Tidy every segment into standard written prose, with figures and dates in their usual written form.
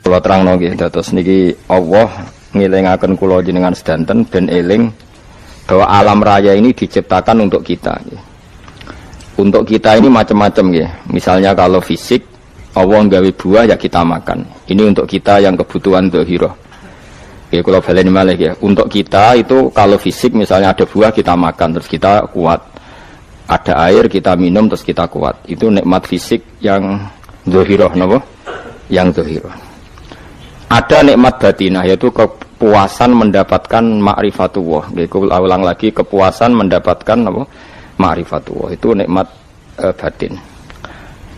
Kula terangno nggih dados niki Allah ngelingaken kula jenengan sedanten ben eling bahwa alam raya ini diciptakan untuk kita. Untuk kita ini macam-macam ya. Misalnya kalau fisik Allah nggawe buah ya kita makan. Ini untuk kita yang kebutuhan dzahirah. Oke, kalau baleni malih ya. Untuk kita itu kalau fisik misalnya ada buah kita makan terus kita kuat. Ada air kita minum terus kita kuat. Itu nikmat fisik yang dzahirah napa? Yang dzahirah. Ada nikmat batinah yaitu kepuasan mendapatkan ma'rifatullah. Aku ulang lagi, kepuasan mendapatkan apa? Ma'rifatullah. Itu nikmat batin.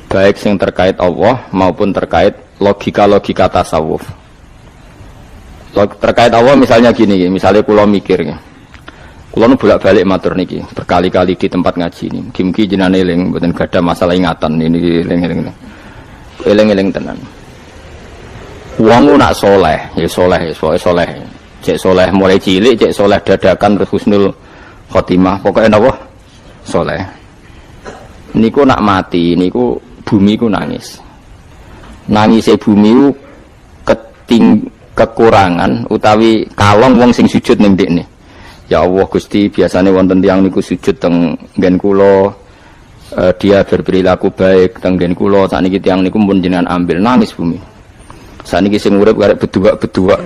Baik yang terkait Allah maupun terkait logika-logika tasawuf. Terkait Allah misalnya gini, misalnya kula mikir ya. Kula nu bolak-balik matur niki, berkali-kali di tempat ngaji ini. Mugi-mugi jenengan eling mboten gadah masalah ingatan ini eling-eling. Eling-eling tenan. Wong nak soleh, ya soleh, soleh. Cek soleh mulai cilik, cek soleh dadakan terus husnul khotimah. Pokoknya napa? Soleh. Niku nak mati, niku bumi ku nangis. Nangise bumi ku kekurangan utawi kalong wong sing sujud ning ndekne. Ya Allah Gusti, biasane wonten tiyang niku sujud teng nggen kula. Dia berperilaku baik teng nggen kula, sakniki tiyang niku pun jenengan ambil, nangis bumi. Saniki sing urip karek bedua-bedua,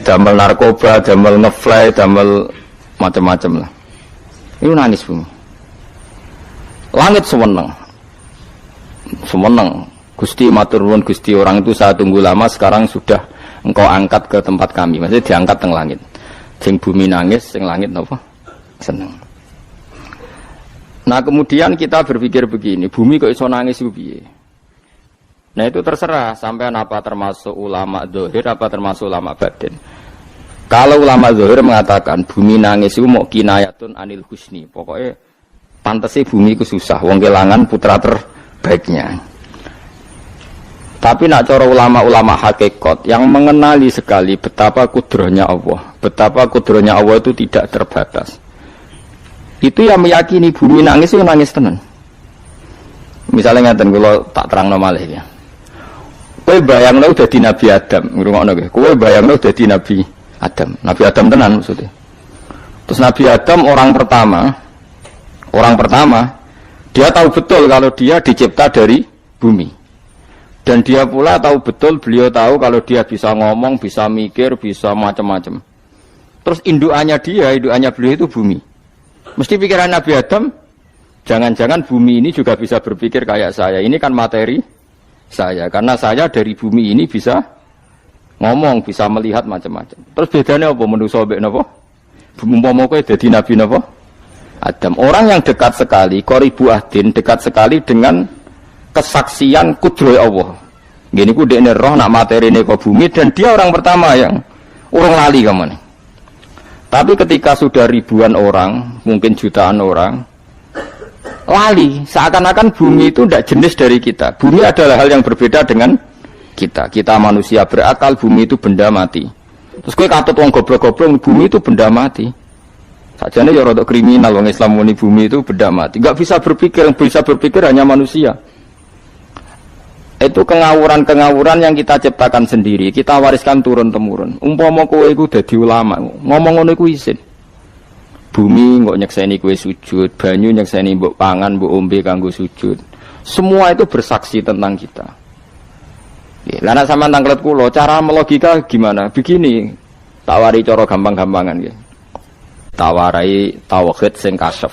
damel narkoba, damel ngefly, damel macam-macam lah. Ini nangis bumi. Langit semeneng. Gusti matur nuwun Gusti, orang itu saya tunggu lama, sekarang sudah engkau angkat ke tempat kami. Maksudnya diangkat teng langit. Sing bumi nangis, sing langit napa? Seneng. Nah, kemudian kita berpikir begini, bumi kok iso nangis ku piye? Nah itu terserah sampean apa termasuk ulama zahir apa termasuk ulama batin. Kalau ulama zahir mengatakan bumi nangis itu mau kinayatun anil husni, pokoknya pantese bumi itu susah, wong kelangan putra terbaiknya. Tapi nak cara ulama-ulama hakikat yang mengenali sekali betapa kudrohnya Allah, betapa kudrohnya Allah itu tidak terbatas. Itu yang meyakini bumi nangis itu nangis tenan. Misalnya ngaten kula tak terangno malih ya. Kowe bayangno dadi Nabi Adam, ngrungokno kowe. Kowe bayangno dadi Nabi Adam. Nabi Adam tenan maksudnya. Terus Nabi Adam orang pertama, dia tahu betul kalau dia dicipta dari bumi. Dan dia pula tahu betul, beliau tahu kalau dia bisa ngomong, bisa mikir, bisa macam-macam. Terus indukannya beliau itu bumi. Mesti pikiran Nabi Adam, jangan-jangan bumi ini juga bisa berpikir kayak saya. Ini kan materi saya, karena saya dari bumi ini bisa ngomong, bisa melihat macam-macam. Terus bedanya apa manusa mbek napa? Umpama kowe dadi nabi napa? Adam. Orang yang dekat sekali, qoribu ahdin, dekat sekali dengan kesaksian kudroh Allah. Gini ku dekne roh nak materine ke bumi dan dia orang pertama yang urung lali kamane. Tapi ketika sudah ribuan orang, mungkin jutaan orang lali, seakan-akan bumi itu tidak jenis dari kita. Bumi adalah hal yang berbeda dengan kita. Kita manusia berakal, bumi itu benda mati. Terus kowe katut wong goblok-goblok, bumi itu benda mati. Sajane ya rada kriminal wong Islam muni bumi itu benda mati. Enggak bisa berpikir, yang bisa berpikir hanya manusia. Itu kengawuran-kengawuran yang kita ciptakan sendiri, kita wariskan turun-temurun. Umpama kowe iku dadi ulama, ngomong ngono iku isin. Bumi kok nyekseni kue sujud, banyu nyekseni mbok pangan, mbok ombe kanggo sujud. Semua itu bersaksi tentang kita. Lah nek sampean tanglet kula, cara melogika gimana? Begini, tawari cara gampang-gampangan nggih. Tawarai tauhid sing kasyaf.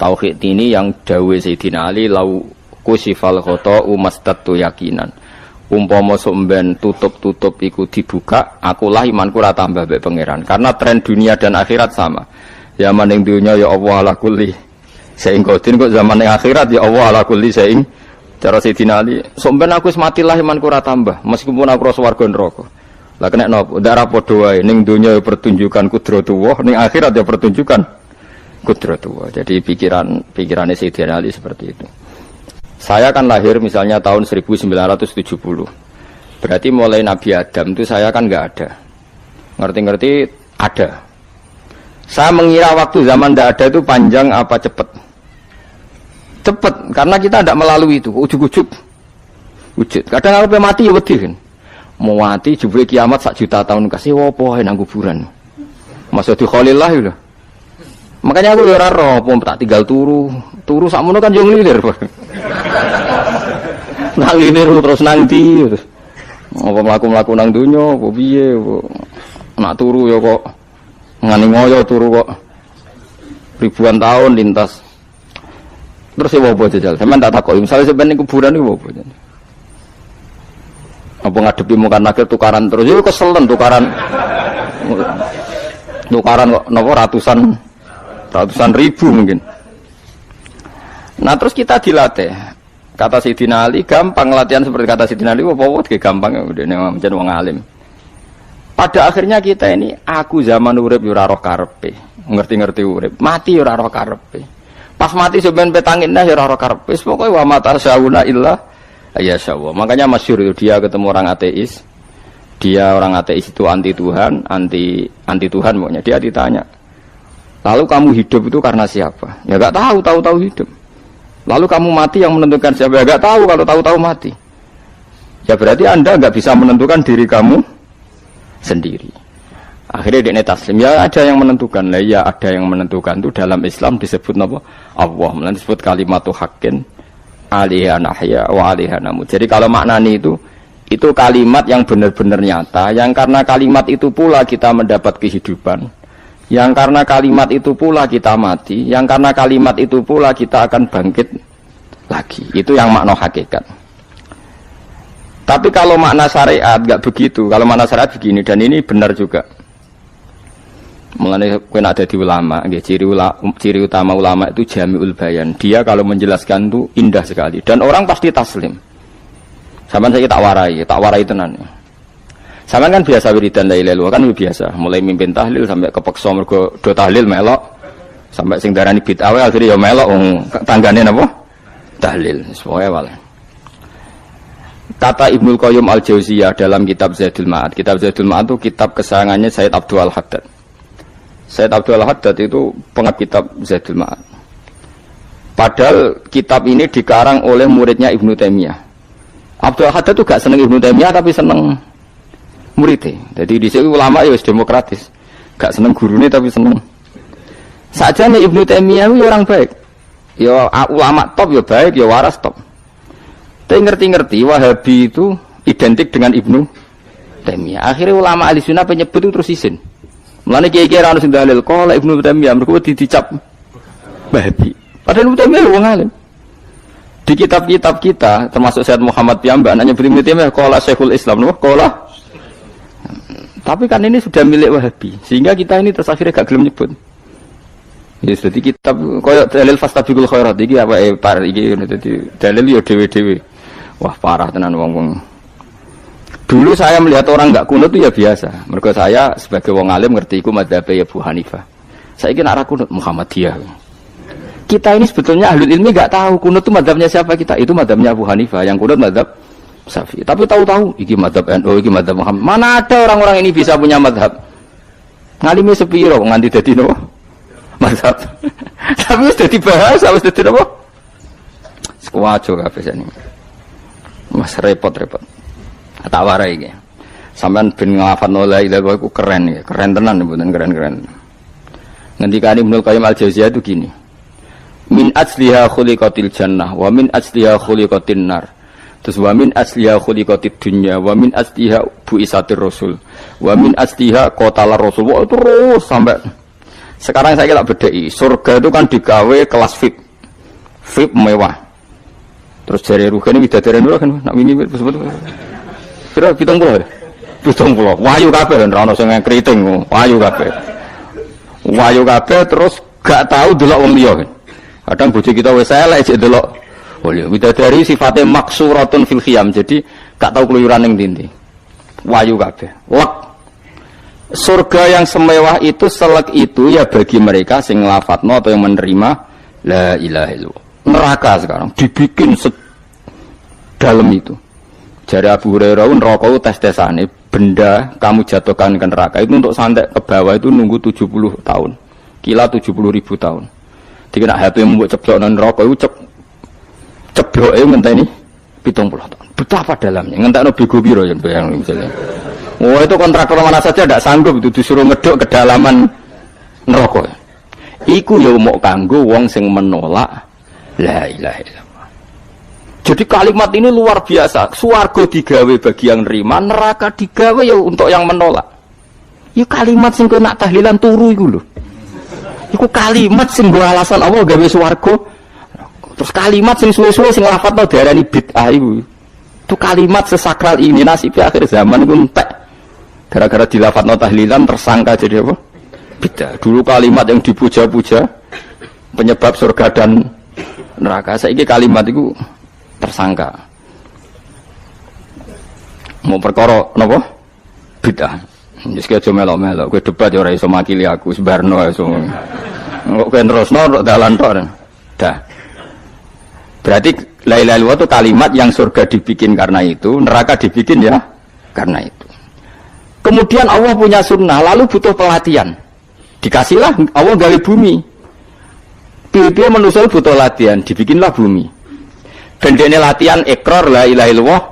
Tauhid ini yang dawuh Sayyidina Ali lau kusifal khata umastatu yakinan. Umpama somben tutup-tutup iku dibuka, akulah imanku ora tambah mbek pangeran. Karena tren dunia dan akhirat sama. Zaman yang dunia ya Allah ala kulli saing kodin, kok zaman yang akhirat ya Allah ala kulli saing. Cara Sayyidina Ali, sampeyan aku wis mati lah imanku ora tambah, meskipun aku ora swarga neraka. Lah kena napa? Darah padha wae, ning dunia ya pertunjukan kudratullah, ning akhirat ya pertunjukan kudratullah. Jadi pikirannya Sayyidina Ali seperti itu. Saya kan lahir misalnya tahun 1970. Berarti mulai Nabi Adam itu saya kan enggak ada. Ngerti-ngerti ada. Saya mengira waktu zaman tidak ada itu panjang apa cepat? Cepat, karena kita tidak melalui itu, ujuk-ujuk wujud. Kadang kalau mati ya wedi kan. Mau mati jebule kiamat 1 juta tahun kasih opo nang kuburan. Maksud di Khalillah lho. Makanya aku ora roh, tak tinggal turu sakmono kan yo nglilir. Nang nglilir terus nang ndi terus. Apa mlaku-mlaku nang donya apa piye nak turu ya kok ngani ngoyo turu kok ribuan tahun lintas. Terus ya apa jajal? Sampeyan tak takoki, misale sampeyan ning kuburan iku apa jajal? Apa ngadepi muka nakir tukaran terus ya keselen tukaran kok napa ratusan ribu mungkin. Nah terus kita dilatih. Kata Sayyidina Ali gampang latihan seperti kata Sayyidina Ali apa gampang ngene pancen wong alim. Pada akhirnya kita ini aku zaman urip yo ora roh karepe, ngerti-ngerti urip, mati yo ora roh karepe. Pas mati sampean petangin yo ora roh karepe. Pokoke wa mata sauna illa ayyasyallah. Makanya masyhur itu dia ketemu orang ateis. Dia orang ateis itu anti Tuhan, anti Tuhan pokoknya. Dia ditanya, lalu kamu hidup itu karena siapa? Ya enggak tahu hidup. Lalu kamu mati yang menentukan siapa? Ya enggak tahu, kalau tahu mati. Ya berarti Anda enggak bisa menentukan diri kamu sendiri. Akhirnya dia taslim, ya ada yang menentukan. Lah ya ada yang menentukan itu dalam Islam disebut apa? Allah, disebut kalimatu haqqin alaiha nahya wa alaiha namut. Jadi kalau maknanya itu kalimat yang benar-benar nyata, yang karena kalimat itu pula kita mendapat kehidupan. Yang karena kalimat itu pula kita mati, yang karena kalimat itu pula kita akan bangkit lagi. Itu yang makna hakikat. Tapi kalau makna syariat enggak begitu. Kalau makna syariat begini, dan ini benar juga. Mengenai kena ada di ulama, ciri utama ulama itu jami'ul bayan. Dia kalau menjelaskan itu indah sekali dan orang pasti taslim. Sampeyan saya tak warai tenan. Sampeyan kan biasa wiridan la ilaha illallah kan biasa, mulai mimpin tahlil sampai kepeksa mergo do tahlil melok, sampai sing darani bid'ah akhirnya ya melok tanggane napa? Tahlil. Semoga wae. Kata Ibnu Qayyim Al-Jauziyah dalam kitab Zadul Ma'ad. Kitab Zadul Ma'ad itu kitab kesayangannya Sayyid Abdul Haddad. Sayyid Abdul Haddad itu pengarang kitab Zadul Ma'ad. Padahal kitab ini dikarang oleh muridnya Ibnu Taimiyah. Abdul Haddad itu gak seneng Ibnu Taimiyah tapi seneng muridnya. Jadi di sini ulama ya demokratis. Gak seneng gurune tapi seneng. Sajane Ibnu Taimiyah itu orang baik. Ya ulama top ya baik, ya waras top. Tapi ngerti-ngerti Wahabi itu identik dengan Ibnu Taimiyah. Akhirnya ulama ahli sunnah penyebut itu terus isin. Mulane kiai-kiai ra ono sing dalil kok Ibnu Taimiyah mergo dicap Wahabi. Padahal Ibnu Taimiyah wong alim. Di kitab-kitab kita termasuk Syekh Muhammad piyambak nanya Ibnu Taimiyah qala Syekhul Islam lho qala. Tapi kan ini sudah milik Wahabi sehingga kita ini terus akhirnya gak gelem nyebut. Ya jadi kitab koyo dalil fastabiqul khairat iki apa par iki dadi dalil yo dhewe-dhewe. Wah parah tenan wong-wong. Dulu saya melihat orang enggak kunut itu ya biasa. Mergo saya sebagai wong alim ngerti iku madzhab Abu Hanifah. Saiki nek ra kunut Muhammadiyah. Kita ini sebetulnya ahlul ilmi enggak tahu kunut itu madzhabnya siapa kita. Itu madzhabnya Abu Hanifah, yang kunut madzhab Syafi'i. Tapi tahu-tahu iki madzhab NU, iki madzhab Muhammad. Mana ada orang-orang ini bisa punya madzhab. Ngalime sepiro nganti dadi nopo? Madzhab. Tapi wis dadi bahasa, wis dadi nopo? Sekuaco kabeh sene. Mas repot-repot. Tak warai iki. Sampeyan ben nglafadzno la ilaha illallah iku keren ya, keren tenan mboten keren-keren. Ngendikane Ibnu Qayyim Al-Jauziyah itu gini. Min asliha khuliqatil jannah wa min asliha khuliqatin nar. Terus wa min asliha khuliqatid dunya wa min asliha buisatir rasul wa min asliha qatalar rasul. Wah, terus sampai sekarang saya tak bedai. Surga itu kan digawe kelas VIP. VIP mewah. Terus jari rugane widadari lho kan nak wingi sebut. Pira 70. 70. Wayu kabeh ora ono sing kriting, wayu kabeh. Wayu kabeh terus gak tahu delok wong liya. Kadang bojo kita wis elek jek delok. Oh iya, widadari sifatnya maksuratun fil khiyam. Jadi gak tahu keluyuran ning ndi. Wayu kabeh. Lek. Surga yang semewah itu selek itu ya bagi mereka sing nglafatno atau yang menerima la ilaha illallah. Neraka sekarang dibikin dalam itu. Jari Abu Hurairah neraka itu tes-tesane benda kamu jatuhkan ke neraka itu untuk santai ke bawah itu nunggu 70 tahun. Kila 70.000 tahun. Dikira HP membuat ceblok nang neraka itu cebloke ngenteni 70 tahun. Betapa dalamnya. Ngentakno bego piro ya bayang misalnya. Oh itu kontraktor mana saja tidak sanggup itu disuruh ngedok ke dalaman neraka. Iku ya mau kanggo wong sing menolak la ilaha illallah. Jadi kalimat ini luar biasa. Swarga digawe bagi yang nerima, neraka digawe ya untuk yang menolak. Ya kalimat sing kok nak tahlilan turu iku lho. Iku kalimat sing nggo alasan Allah gawe swarga. Terus kalimat sing suwe-suwe sing lafadzno diarani bid'ah iku. Itu kalimat sesakral ini nasibnya akhir zaman iku entek. Gara-gara dilafadzno tahlilan tersangka jadi apa? Bid'ah. Dulu kalimat yang dipuja-puja penyebab surga dan neraka. Saiki kalimat itu tersangka. Mau perkara napa? Bid'ah. Wis aja melok-melok, kowe debat ya ora iso makili aku, sebarno iso. Kok kowe terusno dalan tok. Dah. Berarti la ilaha illallah itu kalimat yang surga dibikin karena itu, neraka dibikin ya karena itu. Kemudian Allah punya sunnah, lalu butuh pelatihan. Dikasihlah Allah gawe bumi. Piye manusia butuh latihan, dibikinlah bumi. Dan dene latihan ikrar la ilaha illallah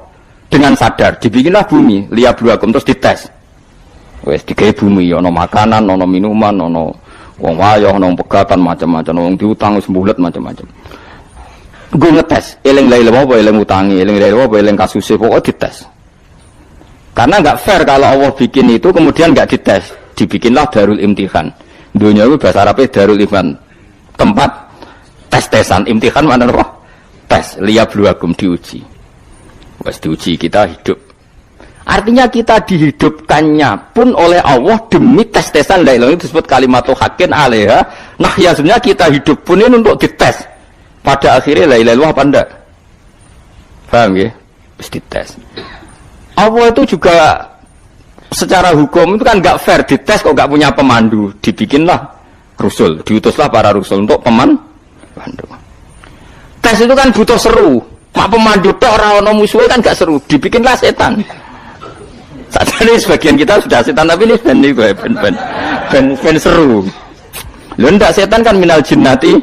dengan sadar, dibikinlah bumi, liyabluwakum terus dites. Wes digawe bumi, ono makanan, ono minuman, ono wong wayah, ono pegatan macam-macam, wong diutang wis mbulet macam-macam. Gue ngetes, eling la ilaha illallah apa eling utangi, eling la ilaha illallah apa eling kasuse, pokoknya dites. Karena enggak fair kalau Allah bikin itu kemudian enggak dites. Dibikinlah darul imtihan. Dunia itu bahasa Arabnya darul imtihan. Tempat tes-tesan, imtihan mana apa? Tes, liyabluwakum diuji. Wes diuji kita hidup. Artinya kita dihidupkannya pun oleh Allah demi tes-tesan la ilaha itu disebut kalimatu haqqin 'alaiha. Nah, ya sebenarnya kita hidup pun ini untuk dites. Pada akhirnya la ilaha illallah apa enggak? Paham ya? Wis dites. Allah itu juga secara hukum itu kan enggak fair, dites kok enggak punya pemandu, dibikinlah rusul, diutuslah para rusul untuk pemandu. Tes itu kan butuh seru. Mak pemandu tok ora ono musuhe kan enggak seru, dibikinlah setan. Sadane sebagian kita sudah setan tapi ini ben seru. Lho ndak setan kan minal jinnati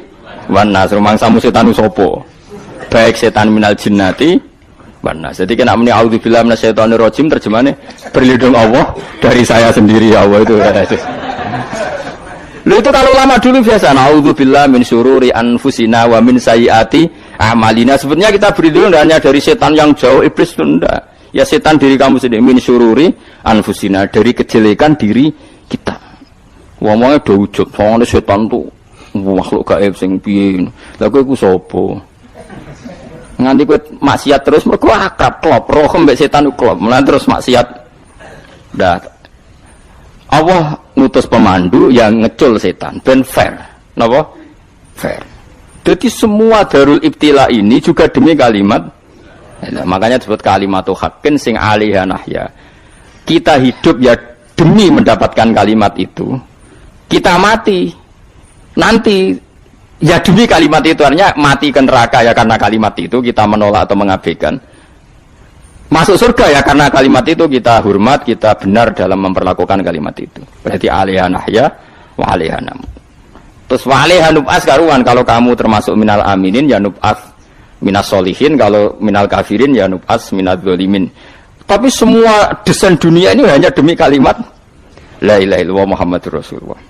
wan nas, rumangsamu setan sapa? Baik setan minal jinnati wan nas. Jadi kena muni auzubillahi minasyaitonir rajim terjemahane berlindung Allah dari saya sendiri ya Allah itu kata itu. Lho itu kalau lama dulu biasa auzubillahi min syururi anfusina wa min sayyiati a'malina. Sebenarnya kita berlindung hanya dari setan yang jauh, iblis itu enggak. Ya setan diri kamu sendiri, min syururi anfusina, dari kejelekan diri kita. Ngomongnya do ujug, soalnya setan tuh makhluk gaib sing piye. Lah kowe iku sapa? Nganti kowe maksiat terus mergo akrab klop, roh mbek setan ku klop, mulai terus maksiat. Dah. Allah ngutus pemandu yang ngecul setan, ben fair. Napa? Fair. Jadi semua darul ibtila ini juga demi kalimat. Nah, makanya disebut kalimatu haqqin sing 'alaiha nahya. Kita hidup ya demi mendapatkan kalimat itu. Kita mati nanti ya demi kalimat itu, artinya mati ke neraka ya karena kalimat itu kita menolak atau mengabaikan. Masuk surga ya karena kalimat itu kita hormat, kita benar dalam memperlakukan kalimat itu. Berarti 'alaiha nahya wa 'alaiha nam. Terus wa 'alaiha nub'as karuan, kalau kamu termasuk minal aminin ya nub'as minas solihin, kalau minal kafirin ya nub'as minal zolimin. Tapi semua desain dunia ini hanya demi kalimat la ilaha illallah Muhammadur Rasulullah.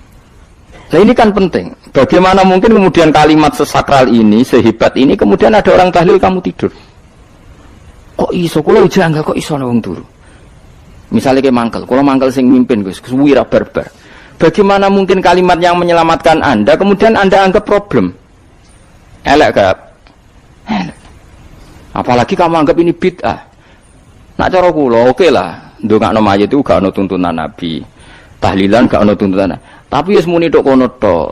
Nah ini kan penting. Bagaimana mungkin kemudian kalimat sesakral ini, sehebat ini, kemudian ada orang tahlil kamu tidur. Kok iso? Kalau janggal kok iso wong turu. Misalnya kayak mangkel, kalau mangkel sing mimpin Gus, wira barbar. Bagaimana mungkin kalimat yang menyelamatkan Anda kemudian Anda anggap problem? Elek gak? Apalagi kamu anggap ini bid'ah. Nak cara kula oke lah, ndongakno mayit itu gak ono tuntunan Nabi. Tahlilan gak ono tuntunan. Tapi wis muni tok kono tok.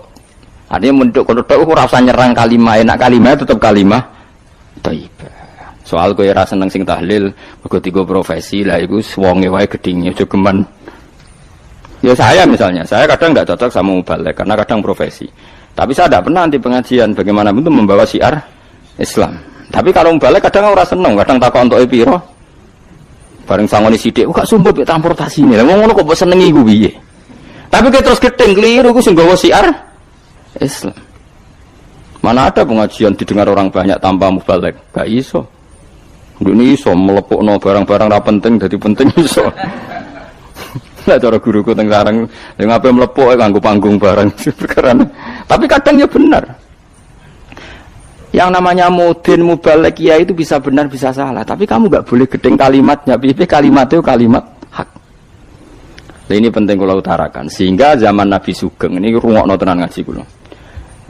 Artinya muni tok kono tok ora usah nyerang kalimah, enak kalimah tetep kalimah thayyibah. Soal kowe ora seneng sing tahlil, mergo tiga profesi lah iku wonge wae gedhinge aja geman. Ya saya misalnya, saya kadang enggak cocok sama mubalek karena kadang profesi. Tapi saya tidak pernah anti pengajian bagaimana itu membawa syiar Islam. Tapi kalau balik kadang ora seneng, kadang takon entuk piro. Bareng sangone sithik, kok sumpah mek transportasi ini. Lah ngono kok mbok senengi iku piye? Tapi kayak terus gedeng keliru iku sing nggawa syiar Islam. Mana ada pengajian didengar orang banyak tanpa mubalek? Gak iso. Ini iso melepukno barang-barang ra penting dadi penting iso. Lah cara guruku teng sareng yang ape melepuk kanggo panggung barang. Tapi kadang ya benar. Yang namanya mudin mubalek ya itu bisa benar bisa salah, tapi kamu nggak boleh gedeng kalimatnya. Piye kalimat itu kalimat hak. Nah, ini penting kula utarakan. Sehingga zaman Nabi Sugeng ini rungokno tenan ngaji kula.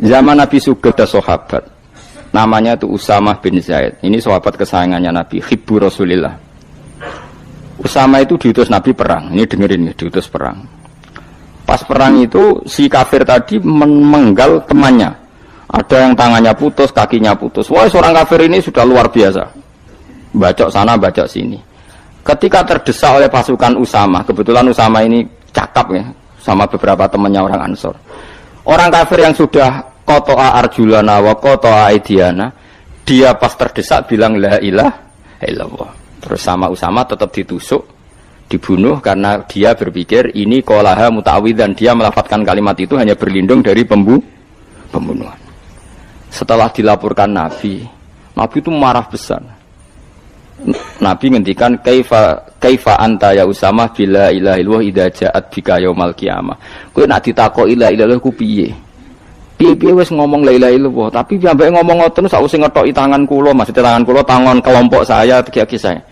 Zaman Nabi Sugeng ada sahabat namanya itu Usamah bin Zaid. Ini sahabat kesayangannya Nabi, hibbu Rasulillah. Usama itu diutus Nabi perang. Ini dengerin ya, diutus perang. Pas perang itu si kafir tadi menggal temannya. Ada yang tangannya putus, kakinya putus. Wah, seorang kafir ini sudah luar biasa. Bacok sana, bacok sini. Ketika terdesak oleh pasukan Usama, kebetulan Usama ini cakap ya, sama beberapa temannya orang Ansor. Orang kafir yang sudah qata'a arjulana wa qata'a aidiana, dia pas terdesak bilang la ilaha illallah. Terus sama Usama tetap ditusuk, dibunuh karena dia berpikir ini qolaha muta'awwidzan, dia melafadzkan kalimat itu hanya berlindung dari pembunuhan. Setelah dilaporkan Nabi itu marah besar. Nabi ngendikan kaifa anta ya Usamah bila ilaha illallah idza ja'at bika yaumal qiyamah. Kowe nek ditakoki la ilaha illallah ku piye? Piye wis ngomong la ilaha illallah, tapi sampai ngomong ngoten sakwise ngethoki tangan kula, maksudnya tangan kula tangan kelompok saya, kaki saya.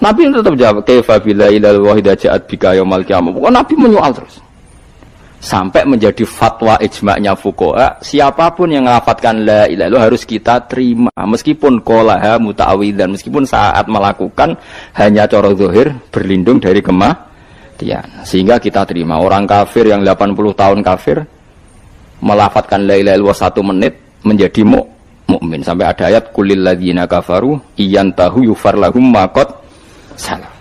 Nabi tetap jawab kaifa bila ilaha illallah idza ja'at bika yaumal qiyamah. Pokoknya Nabi menyoal terus. Sampai menjadi fatwa ijma'nya fuqaha, siapapun yang melafadzkan la ilaha illallah harus kita terima meskipun qolaha muta'awwidzan, meskipun saat melakukan hanya cara zahir berlindung dari kematian, sehingga kita terima. Orang kafir yang 80 tahun kafir melafadzkan la ilaha illallah 1 menit menjadi mukmin. Sampai ada ayat qulil ladzina kafaru iyantahu yufar lahum ma qad salaf.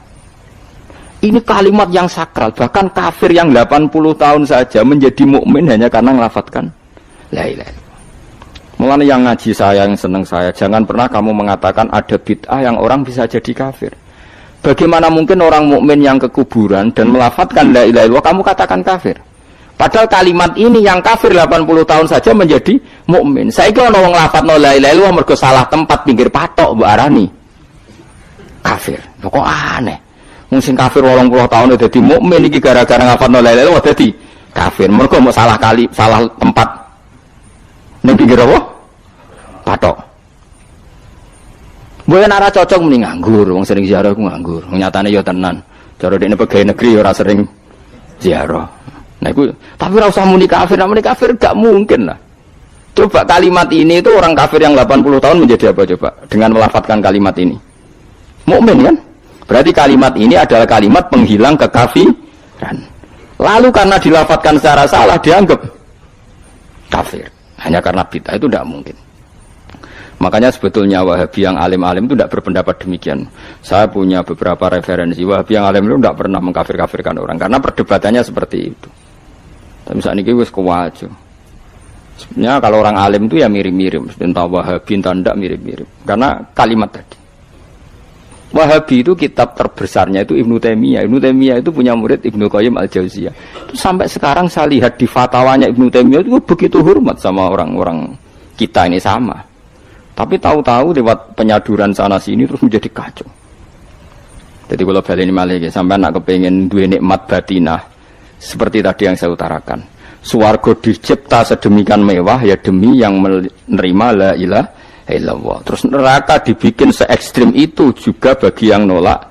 Ini kalimat yang sakral, bahkan kafir yang 80 tahun saja menjadi mukmin hanya karena melafadzkan la ilaha illallah. Mulane yang ngaji saya, yang seneng saya, jangan pernah kamu mengatakan ada bid'ah yang orang bisa jadi kafir. Bagaimana mungkin orang mukmin yang ke kuburan dan melafadzkan la ilaha illallah kamu katakan kafir? Padahal kalimat ini yang kafir 80 tahun saja menjadi mukmin. Saiki ana wong lafadzno la ilaha illallah mergo salah tempat pinggir patok mbok arani kafir. Kok aneh. Mungkin kafir 80 tahun udah dadi mukmin iki gara-gara ngafalno la ilaha illallah dadi kafir. Mergo mau salah tempat. Ning pinggir apa? Patok. Mboten ora cocok muni nganggur, wong sering ziarah ku nganggur. Nyatane ya tenan. Cara dekne pegawai negeri ora sering ziarah. Nah iku tapi ora usah muni kafir, muni kafir gak mungkin lah. Coba kalimat ini itu orang kafir yang 80 tahun menjadi apa coba dengan melafadzkan kalimat ini? Mukmin kan? Berarti kalimat ini adalah kalimat penghilang kekafiran. Lalu karena dilafadzkan secara salah dianggap kafir. Hanya karena bid'ah itu tidak mungkin. Makanya sebetulnya Wahabi yang alim-alim itu tidak berpendapat demikian. Saya punya beberapa referensi Wahabi yang alim itu tidak pernah mengkafir-kafirkan orang karena perdebatannya seperti itu. Tapi misalnya ini wis kuwajo. Sebenarnya kalau orang alim itu ya mirip-mirip, entah Wahabi entah tidak mirip-mirip. Karena kalimat tadi. Wahabi itu kitab terbesarnya itu Ibnu Taimiyah. Ibnu Taimiyah itu punya murid Ibnu Qayyim Al-Jauziyah. Itu sampai sekarang saya lihat di fatwanya Ibnu Taimiyah itu begitu hormat sama orang-orang kita ini sama. Tapi tahu-tahu lewat penyaduran sana sini terus menjadi kacau. Jadi kalau balik ini malah sampai nak kepengen dua nikmat batinah seperti tadi yang saya utarakan. Swarga dicipta sedemikian mewah ya demi yang menerima la ilaha illallah. Terus neraka dibikin se ekstrim itu juga bagi yang nolak.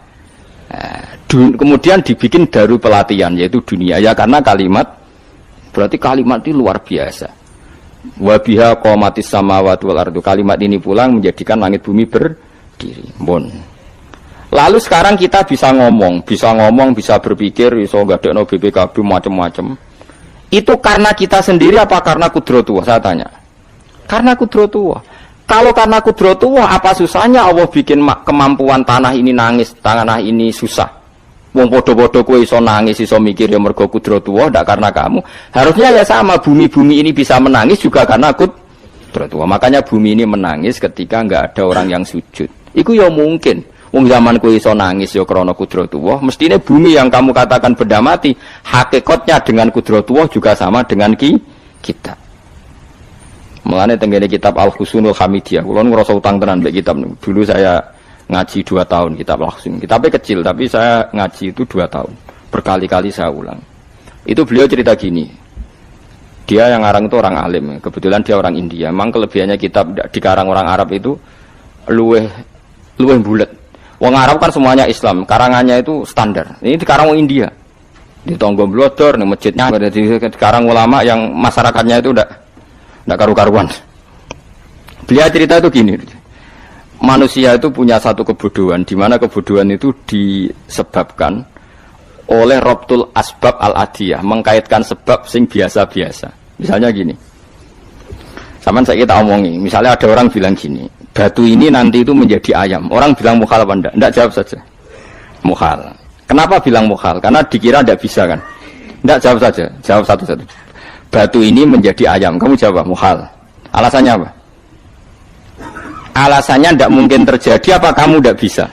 Kemudian dibikin daru pelatihan yaitu dunia ya karena kalimat berarti kalimat itu luar biasa. Wa biha qamatis samawati wal ardu. Kalimat ini pulang menjadikan langit bumi berdiri. Bon. Lalu sekarang kita bisa ngomong, bisa berpikir, iso gadekno BPKB macam-macam. Itu karena kita sendiri apa karena kudratullah? Saya tanya. Karena kudratullah. Kalau karena kudratullah, apa susahnya Allah bikin kemampuan tanah ini nangis, tanah ini susah. Wong podo-podo kowe iso nangis, iso mikir ya mergo kudratullah, ndak karena kamu. Harusnya ya sama, bumi-bumi ini bisa menangis juga karena kudratullah. Makanya bumi ini menangis ketika enggak ada orang yang sujud. Iku ya mungkin. Wong zaman kowe iso nangis ya krana kudratullah, mestine bumi yang kamu katakan benda mati, hakikatnya dengan kudratullah juga sama dengan kita. Mulane tenggene kitab Al-Husunul Hamidiyah, kula ngrasa utang tenan mbek kitab niku. Dulu saya ngaji 2 tahun kitab Al-Husun. Kitabnya kecil tapi saya ngaji itu 2 tahun. Berkali-kali saya ulang. Itu beliau cerita gini. Dia yang ngarang itu orang alim, kebetulan dia orang India. Memang kelebihannya kitab dikarang orang Arab itu luweh bulet. Wong Arab kan semuanya Islam, karangannya itu standar. Ini dikarang orang India. Di Tonggo Blodor, di masjidnya, dikarang ulama yang masyarakatnya itu udah karu-karuan. Beliau cerita itu gini, manusia itu punya satu kebodohan, di mana kebodohan itu disebabkan oleh robtul asbab al-adiyah, mengkaitkan sebab sing biasa-biasa. Misalnya gini, sama saya kita omongi, misalnya ada orang bilang gini, batu ini nanti itu menjadi ayam. Orang bilang mukhal apa enggak? Enggak, jawab saja. Mukhal. Kenapa bilang mukhal? Karena dikira enggak bisa kan? Enggak, jawab saja. Jawab satu-satu. Batu ini menjadi ayam. Kamu jawab mukhal. Alasannya apa? Alasannya enggak mungkin terjadi apa kamu enggak bisa?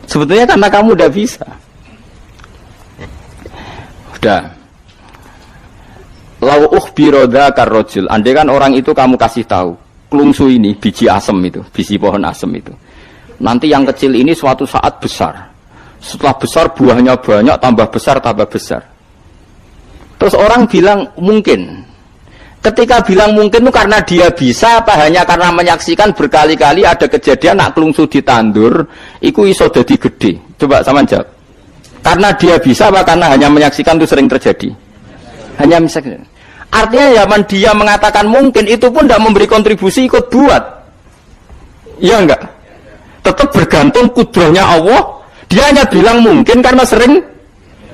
Sebetulnya karena kamu enggak bisa. Udah. Lau ukhbiro dzakar rajul. Andai kan orang itu kamu kasih tahu, klungsu ini biji asem itu, biji pohon asem itu. Nanti yang kecil ini suatu saat besar. Setelah besar buahnya banyak, tambah besar, tambah besar. Terus orang bilang mungkin. Ketika bilang mungkin itu karena dia bisa apa hanya karena menyaksikan berkali-kali ada kejadian nak klungsu ditandur, iku iso dadi gede. Coba sama jawab. Karena dia bisa apa karena hanya menyaksikan itu sering terjadi? Hanya menyaksikan. Artinya zaman dia mengatakan mungkin itu pun tidak memberi kontribusi ikut buat. Ya enggak? Tetap bergantung kudrahnya Allah. Dia hanya bilang mungkin karena sering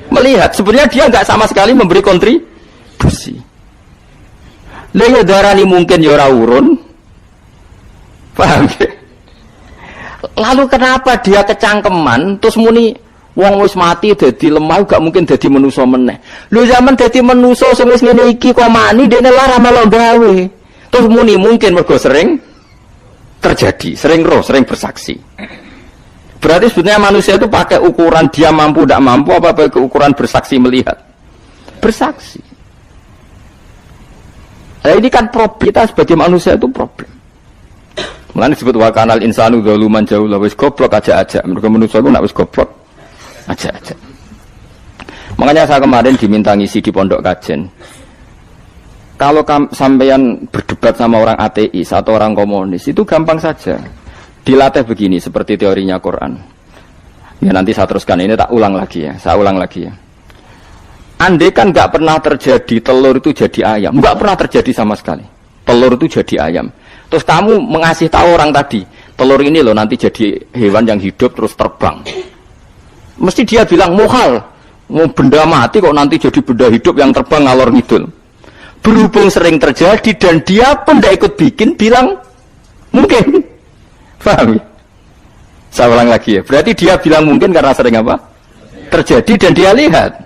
melihat. Sebenarnya dia enggak sama sekali memberi kontribusi. Lah ya darani mungkin ya ora urun. Paham ya? Lalu kenapa dia kecangkeman terus muni wong wis mati dadi lemah gak mungkin dadi manusa meneh. Lho zaman dadi manusa sing wis ngene iki kok mani dekne lara melo gawe. Terus muni mungkin mergo sering terjadi, sering roh, sering bersaksi. Berarti sebetulnya manusia itu pakai ukuran dia mampu tidak mampu apa pakai ukuran bersaksi melihat. Bersaksi. Nah ini kan problem kita sebagai manusia itu problem. Mulane disebut wa kanal insanu zaluman jahula wis goblok aja-aja. Mergo manusia itu nak wis goblok aja-aja. Makanya saya kemarin diminta ngisi di pondok kajen. Kalau sampeyan berdebat sama orang ateis atau orang komunis itu gampang saja. Dilatih begini seperti teorinya Quran. Ya nanti saya teruskan ini tak ulang lagi ya. Saya ulang lagi ya. Andai kan nggak pernah terjadi telur itu jadi ayam, nggak pernah terjadi sama sekali. Telur itu jadi ayam. Terus kamu mengasih tahu orang tadi, telur ini loh nanti jadi hewan yang hidup terus terbang. Mesti dia bilang mukhal, mau benda mati kok nanti jadi benda hidup yang terbang ngalor ngidul. Berhubung sering terjadi dan dia pun tidak ikut bikin, bilang mungkin. Paham ya? Saya ulang lagi ya. Berarti dia bilang mungkin karena sering apa? Terjadi dan dia lihat.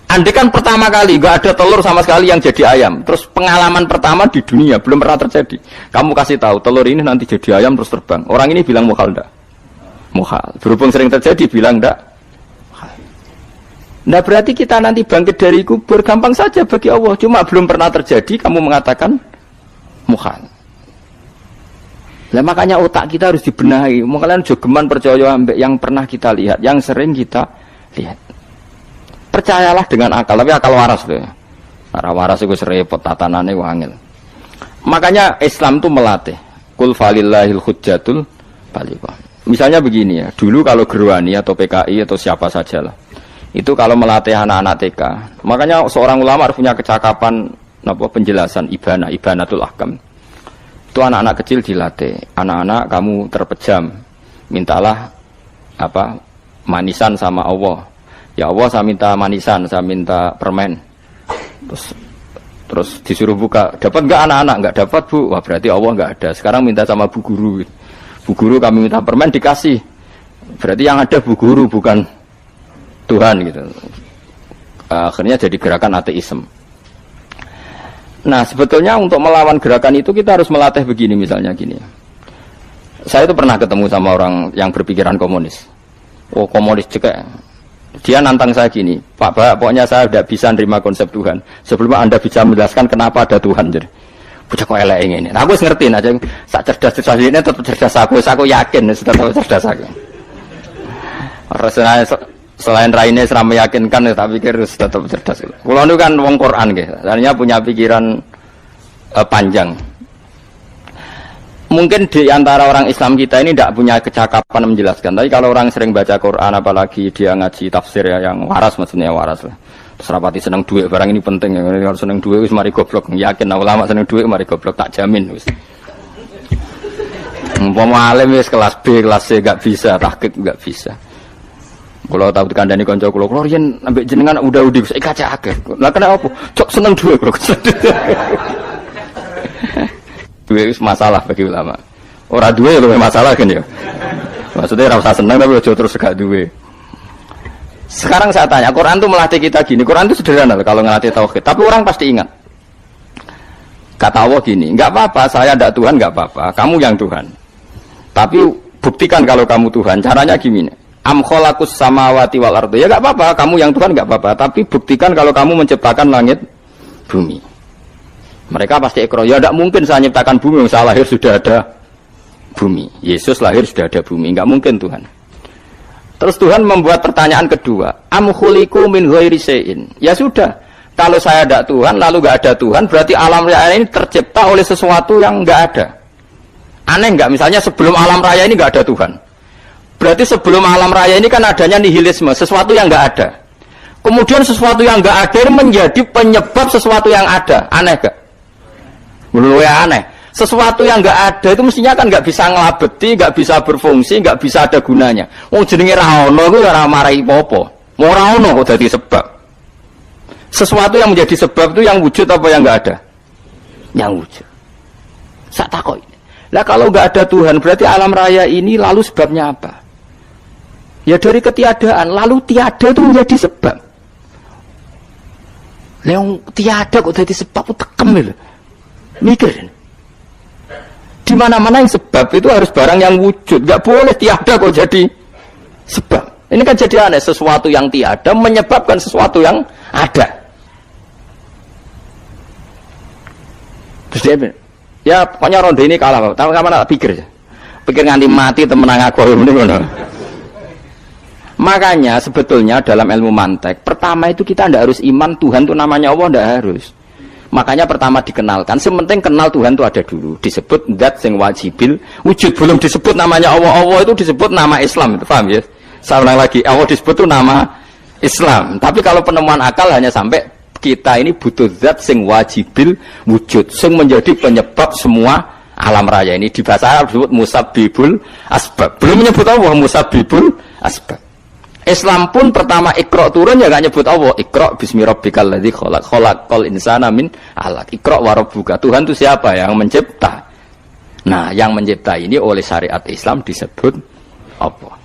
Andai kan pertama kali nggak ada telur sama sekali yang jadi ayam, terus pengalaman pertama di dunia belum pernah terjadi. Kamu kasih tahu telur ini nanti jadi ayam terus terbang. Orang ini bilang mukhal enggak? Mukhal. Berhubung sering terjadi bilang enggak? Nah berarti kita nanti bangkit dari kubur gampang saja bagi Allah. Cuma belum pernah terjadi kamu mengatakan mukhal. Nah makanya otak kita harus dibenahi. Makanya jogeman percaya ambek yang pernah kita lihat, yang sering kita lihat. Percayalah dengan akal, tapi akal waras tuh. Arah waras itu serempet tatanannya wangil. Makanya Islam itu melatih. Kul falillahil hujjatul baligha. Misalnya begini ya, dulu kalau Gerwani atau PKI atau siapa sajalah, itu kalau melatih anak-anak TK, makanya seorang ulama harus punya kecakapan penjelasan ibanatul ahkam. Itu anak-anak kecil dilatih. Anak-anak kamu terpejam, mintalah manisan sama Allah. Ya Allah saya minta manisan, saya minta permen. Terus disuruh buka, dapat enggak anak-anak? Enggak dapat Bu. Wah berarti Allah enggak ada. Sekarang minta sama Bu Guru. Bu Guru kami minta permen dikasih. Berarti yang ada Bu Guru bukan Tuhan gitu. Akhirnya jadi gerakan ateisme. Nah sebetulnya untuk melawan gerakan itu kita harus melatih begini misalnya gini. Saya itu pernah ketemu sama orang yang berpikiran komunis. Oh komunis cekek. Dia nantang saya gini, Pak, pokoknya saya tidak bisa nerima konsep Tuhan sebelum Anda bisa menjelaskan kenapa ada Tuhan. Jadi, bocah kok elek ini. Nah, aku ngerti aja, sak cerdas ini tetap cerdas aku yakin tetap cerdas aku. Rasanya selain raine seram meyakinkan, tak pikir tetap cerdas. Kulo itu kan wong Quran nggih, artinya punya pikiran panjang. Mungkin di antara orang Islam kita ini tidak punya kecakapan menjelaskan. Tapi kalau orang sering baca Quran, apalagi dia ngaji tafsir ya, yang waras maksudnya waras lah. Terus rapati seneng duit, barang ini penting ya. Kalau seneng duit, mari goblok. Yakin ulama seneng duit, mari goblok, tak jamin. Umpama alim wis kelas B, kelas C gak bisa, tahqiq gak bisa. Kalau tahu dikandani kanca kula riyen ambek jenengan udah-udi wis kaca akeh. Lah kena apa? Cok seneng duit kok. Duit itu masalah bagi ulama. Orang duit lebih masalah kan ya. Maksudnya rasa senang tapi ojo terus gak duit. Sekarang saya tanya, Quran itu melatih kita gini. Quran itu sederhana kalau ngelatih tauhid. Tapi orang pasti ingat. Kata Allah gini, nggak apa-apa, saya tidak Tuhan, nggak apa-apa. Kamu yang Tuhan. Tapi buktikan kalau kamu Tuhan. Caranya gini. Am khalaqus samawati wal ardi. Ya nggak apa-apa, kamu yang Tuhan nggak apa-apa. Tapi buktikan kalau kamu menciptakan langit, bumi. Mereka pasti ikrar, ya tidak mungkin saya menciptakan bumi, saya lahir sudah ada bumi. Yesus lahir sudah ada bumi, nggak mungkin Tuhan. Terus Tuhan membuat pertanyaan kedua, am khuliqu min ghairi syai'in. Ya sudah, kalau saya tidak Tuhan, lalu nggak ada Tuhan, berarti alam raya ini tercipta oleh sesuatu yang nggak ada. Aneh nggak? Misalnya sebelum alam raya ini nggak ada Tuhan. Berarti sebelum alam raya ini kan adanya nihilisme, sesuatu yang nggak ada. Kemudian sesuatu yang nggak ada menjadi penyebab sesuatu yang ada. Aneh nggak? Menurut ya aneh, sesuatu yang nggak ada itu mestinya kan nggak bisa ngelabeti, nggak bisa berfungsi, nggak bisa ada gunanya. Wong jenenge ra ono iku ora marai apa-apa. Mau ra ono kok dadi sebab. Sesuatu yang menjadi sebab itu yang wujud apa yang nggak ada? Yang wujud. Sak takok. Lah kalau nggak ada Tuhan berarti alam raya ini lalu sebabnya apa? Ya dari ketiadaan, lalu tiada itu menjadi sebab. Leong tiada kok jadi sebab tekem lho. Mikir. Di mana-mana yang sebab itu harus barang yang wujud, nggak boleh tiada kok jadi sebab. Ini kan jadi aneh, sesuatu yang tiada menyebabkan sesuatu yang ada. Terus dia, ya pokoknya ronde ini kalah. Tahu kapan tak pikir? Pikir nganti mati temenang aku ini mana? Makanya sebetulnya dalam ilmu mantek, pertama itu kita tidak harus iman Tuhan itu namanya Allah, tidak harus. Makanya pertama dikenalkan, sementing kenal Tuhan itu ada dulu. Disebut zat sing wajibil wujud, belum disebut namanya Allah. Allah itu disebut nama Islam, itu paham ya? Saya ulang lagi, Allah disebut itu nama Islam. Tapi kalau penemuan akal hanya sampai kita ini butuh zat sing wajibil wujud, sing menjadi penyebab semua alam raya ini. Di bahasa Arab disebut musabbibul asbab. Belum menyebut Allah musabbibul asbab. Islam pun pertama Iqra turun ya gak nyebut Allah. Iqra bismi rabbikal ladzi khalaq, khalaqal insana min 'alaq. Iqra wa rabbuka. Tuhan itu siapa? Yang mencipta. Nah, yang mencipta ini oleh syariat Islam disebut apa?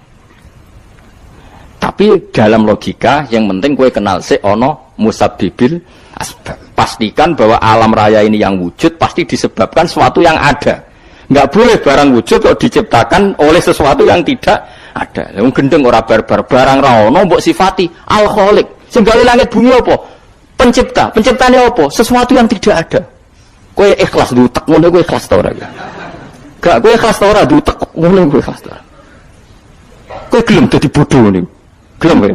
Tapi dalam logika yang penting kowe kenal sik ana musabbibil asbab. Pastikan bahwa alam raya ini yang wujud pasti disebabkan sesuatu yang ada. Enggak boleh barang wujud kok diciptakan oleh sesuatu yang tidak ada. Wong gendeng ora barbar, barang ra ono mbok sifati al-khaliq. Sing gawe langit bumi apa? Pencipta. Penciptane apa? Sesuatu yang tidak ada. Kowe ikhlas dutek ngono kowe ikhlas ta ora? Gak kowe ikhlas ta ora dutek ngono kowe ikhlas ta. Kowe gelem dadi bodho niku. Gelem kowe.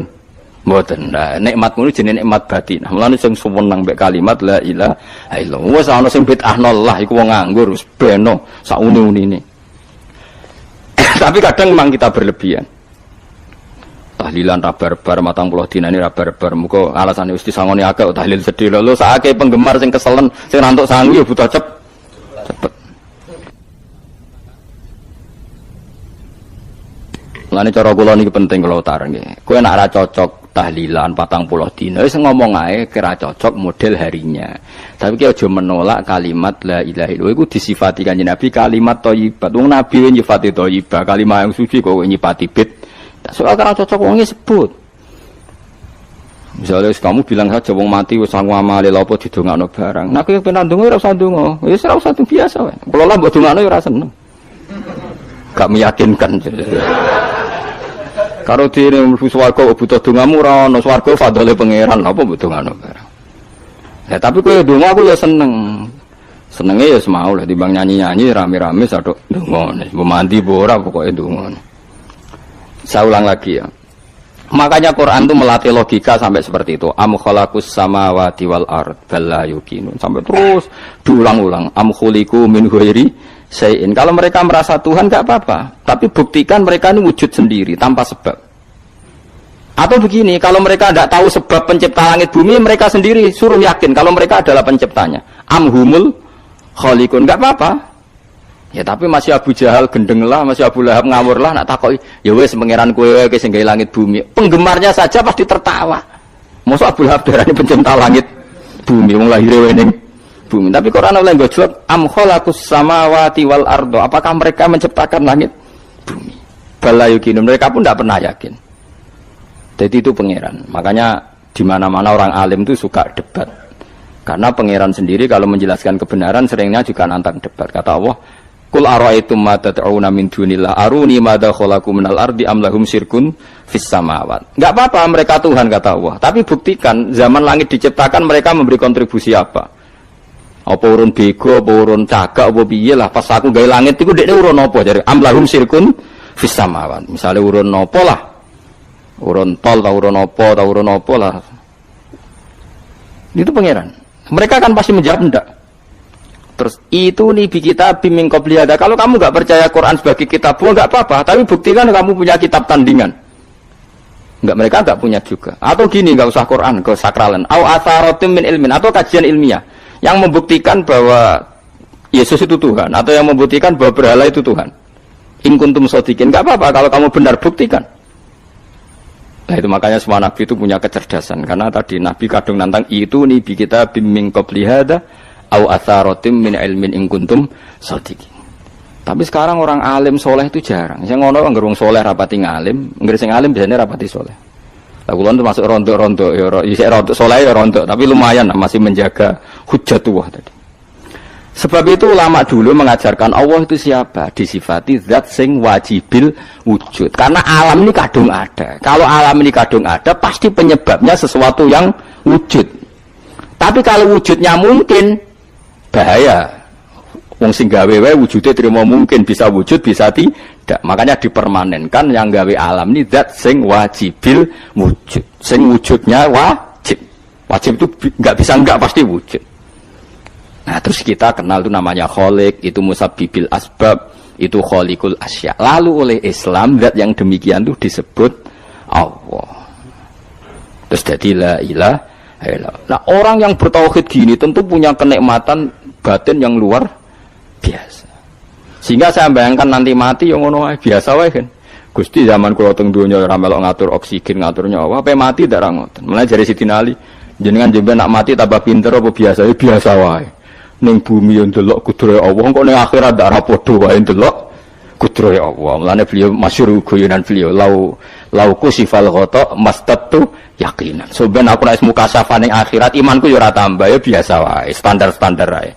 Mboten. Nah, nikmat ngono jenenge nikmat batin. Mulane sing suwenang mbek kalimat la ilaha illallah. Wis ana sing bid'ahno Allah iku wong nganggur wis beno sak uni-unine. Tapi kadang memang kita berlebihan. Tahlilan rabar-bar matang puluh dina ini rabar-bar. Muka alasan itu disangoni agak tahlil sedih. Lalu saake penggemar sing keselen, sing rantuk sangi ya butuh cepet. Mulane cara kula niki penting kula utarke. Kowe nek ora cocok tahlilan 40 dina wis ngomong ae kira cocok model harinya. Tapi ki aja menolak kalimat la ilaha illallah iku disifati Kanjeng Nabi kalimat thayyibat. Wong Nabi nyifati thayyibah, kalimat yang suci kok nyifati bid. Soal kira cocok wong sebut. Misalnya kamu bilang saja wong mati wis sangu amale lha apa didongakno barang. Nek kowe pengen ndonga ora usah ndonga. Wis ora usah biasa wae. Kula lah mbok dongakno ya ora seneng. Gak meyakinkan. Karo dene mlebu swarga butuh dongamu ora ono swarga fadhole pangeran apa butuh ngono barang. Ya tapi kowe donga aku ya seneng. Senenge ya semau lah timbang nyanyi-nyanyi rame-rame sadok donga. Mbok mandi mbok ora pokoke donga. Saya ulang lagi ya. Makanya Quran itu melatih logika sampai seperti itu. Am khalaqus samawati wal ard bal la yuqinun. Sampai terus diulang-ulang. Am khuliqu min ghairi syai'in. Kalau mereka merasa Tuhan enggak apa-apa, tapi buktikan mereka ini wujud sendiri tanpa sebab. Atau begini, kalau mereka tidak tahu sebab pencipta langit bumi, mereka sendiri suruh yakin kalau mereka adalah penciptanya. Am humul khaliqun. Enggak apa-apa. Ya tapi masih Abu Jahal gendeng lah, masih Abu Lahab ngawur lah, nak takoki, ya wes pangeran kowe wae sing gawe langit bumi. Penggemarnya saja pasti tertawa. Mosok Abu Lahab darani pencipta langit bumi, wong lahire ning bumi. Tapi Quran oleh gojlok, am khalaqus samawati wal ardo. Apakah mereka menciptakan langit bumi? Bala yuqinun, mereka pun tidak pernah yakin. Jadi itu pangeran. Makanya di mana-mana orang alim itu suka debat. Karena pangeran sendiri kalau menjelaskan kebenaran seringnya juga nantang debat. Kata Allah, Qul ara'aytum ma tad'una min dunillah aruni madza khalaqu minal ardi am lahum syirkun fis samawat. Enggak apa-apa mereka Tuhan kata Allah, tapi buktikan zaman langit diciptakan mereka memberi kontribusi apa? Apa urun bego, apa urun cagak, apa piye lah pas aku gawe langit iku dekne urun apa jare am lahum syirkun fis samawat. Misale urun apa lah? Urun tol ta urun apa lah. Itu pangeran. Mereka kan pasti menjawab enggak. Terus itu nih kita bimbing qobliyada. Kalau kamu nggak percaya Quran sebagai kitab, nggak apa-apa. Tapi buktikan kamu punya kitab tandingan. Nggak, mereka nggak punya juga. Atau gini, nggak usah Quran, ke sakralan. Au atharatim min ilmin, atau kajian ilmiah yang membuktikan bahwa Yesus itu Tuhan, atau yang membuktikan bahwa berhala itu Tuhan. In kuntum shodiqin, nggak apa-apa kalau kamu benar buktikan. Nah itu makanya semua nabi itu punya kecerdasan. Karena tadi nabi kadung nantang itu nih kita bimbing qobliyada. Au atharatim min ilmin in kuntum shodiqin. Tapi sekarang orang alim soleh itu jarang. Sing ngono anggere wong soleh rapati ngalim, anggere sing alim biasanya rapati soleh. Lah kula termasuk rontok-rontok ya isih rontok soleh ya rontok, tapi lumayan masih menjaga hujjatullah tadi. Sebab itu ulama dulu mengajarkan Allah itu siapa? Disifati zat sing wajibil wujud. Karena alam ini kadung ada. Kalau alam ini kadung ada, pasti penyebabnya sesuatu yang wujud. Tapi kalau wujudnya mungkin bahaya. Wong sing gawe wae wujude terima mungkin bisa wujud bisa tidak. Makanya dipermanenkan yang gawe alam ini zat sing wajibil wujud. Sing wujudnya wajib. Wajib itu enggak bisa enggak pasti wujud. Nah, terus kita kenal itu namanya khaliq, itu musabbibil asbab, itu khaliqul asya. Lalu oleh Islam zat yang demikian itu disebut Allah. Terus jadi la ilaha illallah. Nah, orang yang bertauhid gini tentu punya kenikmatan batin yang luar biasa. Sehingga saya bayangkan nanti mati yang ngono biasa wae kan. Gusti zaman kula teng donya ora melok ngatur oksigen, ngatur nyawa, ape mati ndak ra ngoten. Mulane jare Sidin Ali, jenengan jemben nak mati tambah pinter apa biasa? Ya biasa wae. Ning bumi yo ndelok kudrohe Allah, kok ning akhirat ndak ra padha wae ndelok kudrohe Allah. Mulane beliau masyhur guyonan beliau, lau kusifal ghata mastatu yakinan. So ben aku nek mukasafah ning akhirat imanku yo ora tambah, ya biasa wae, standar-standar wae.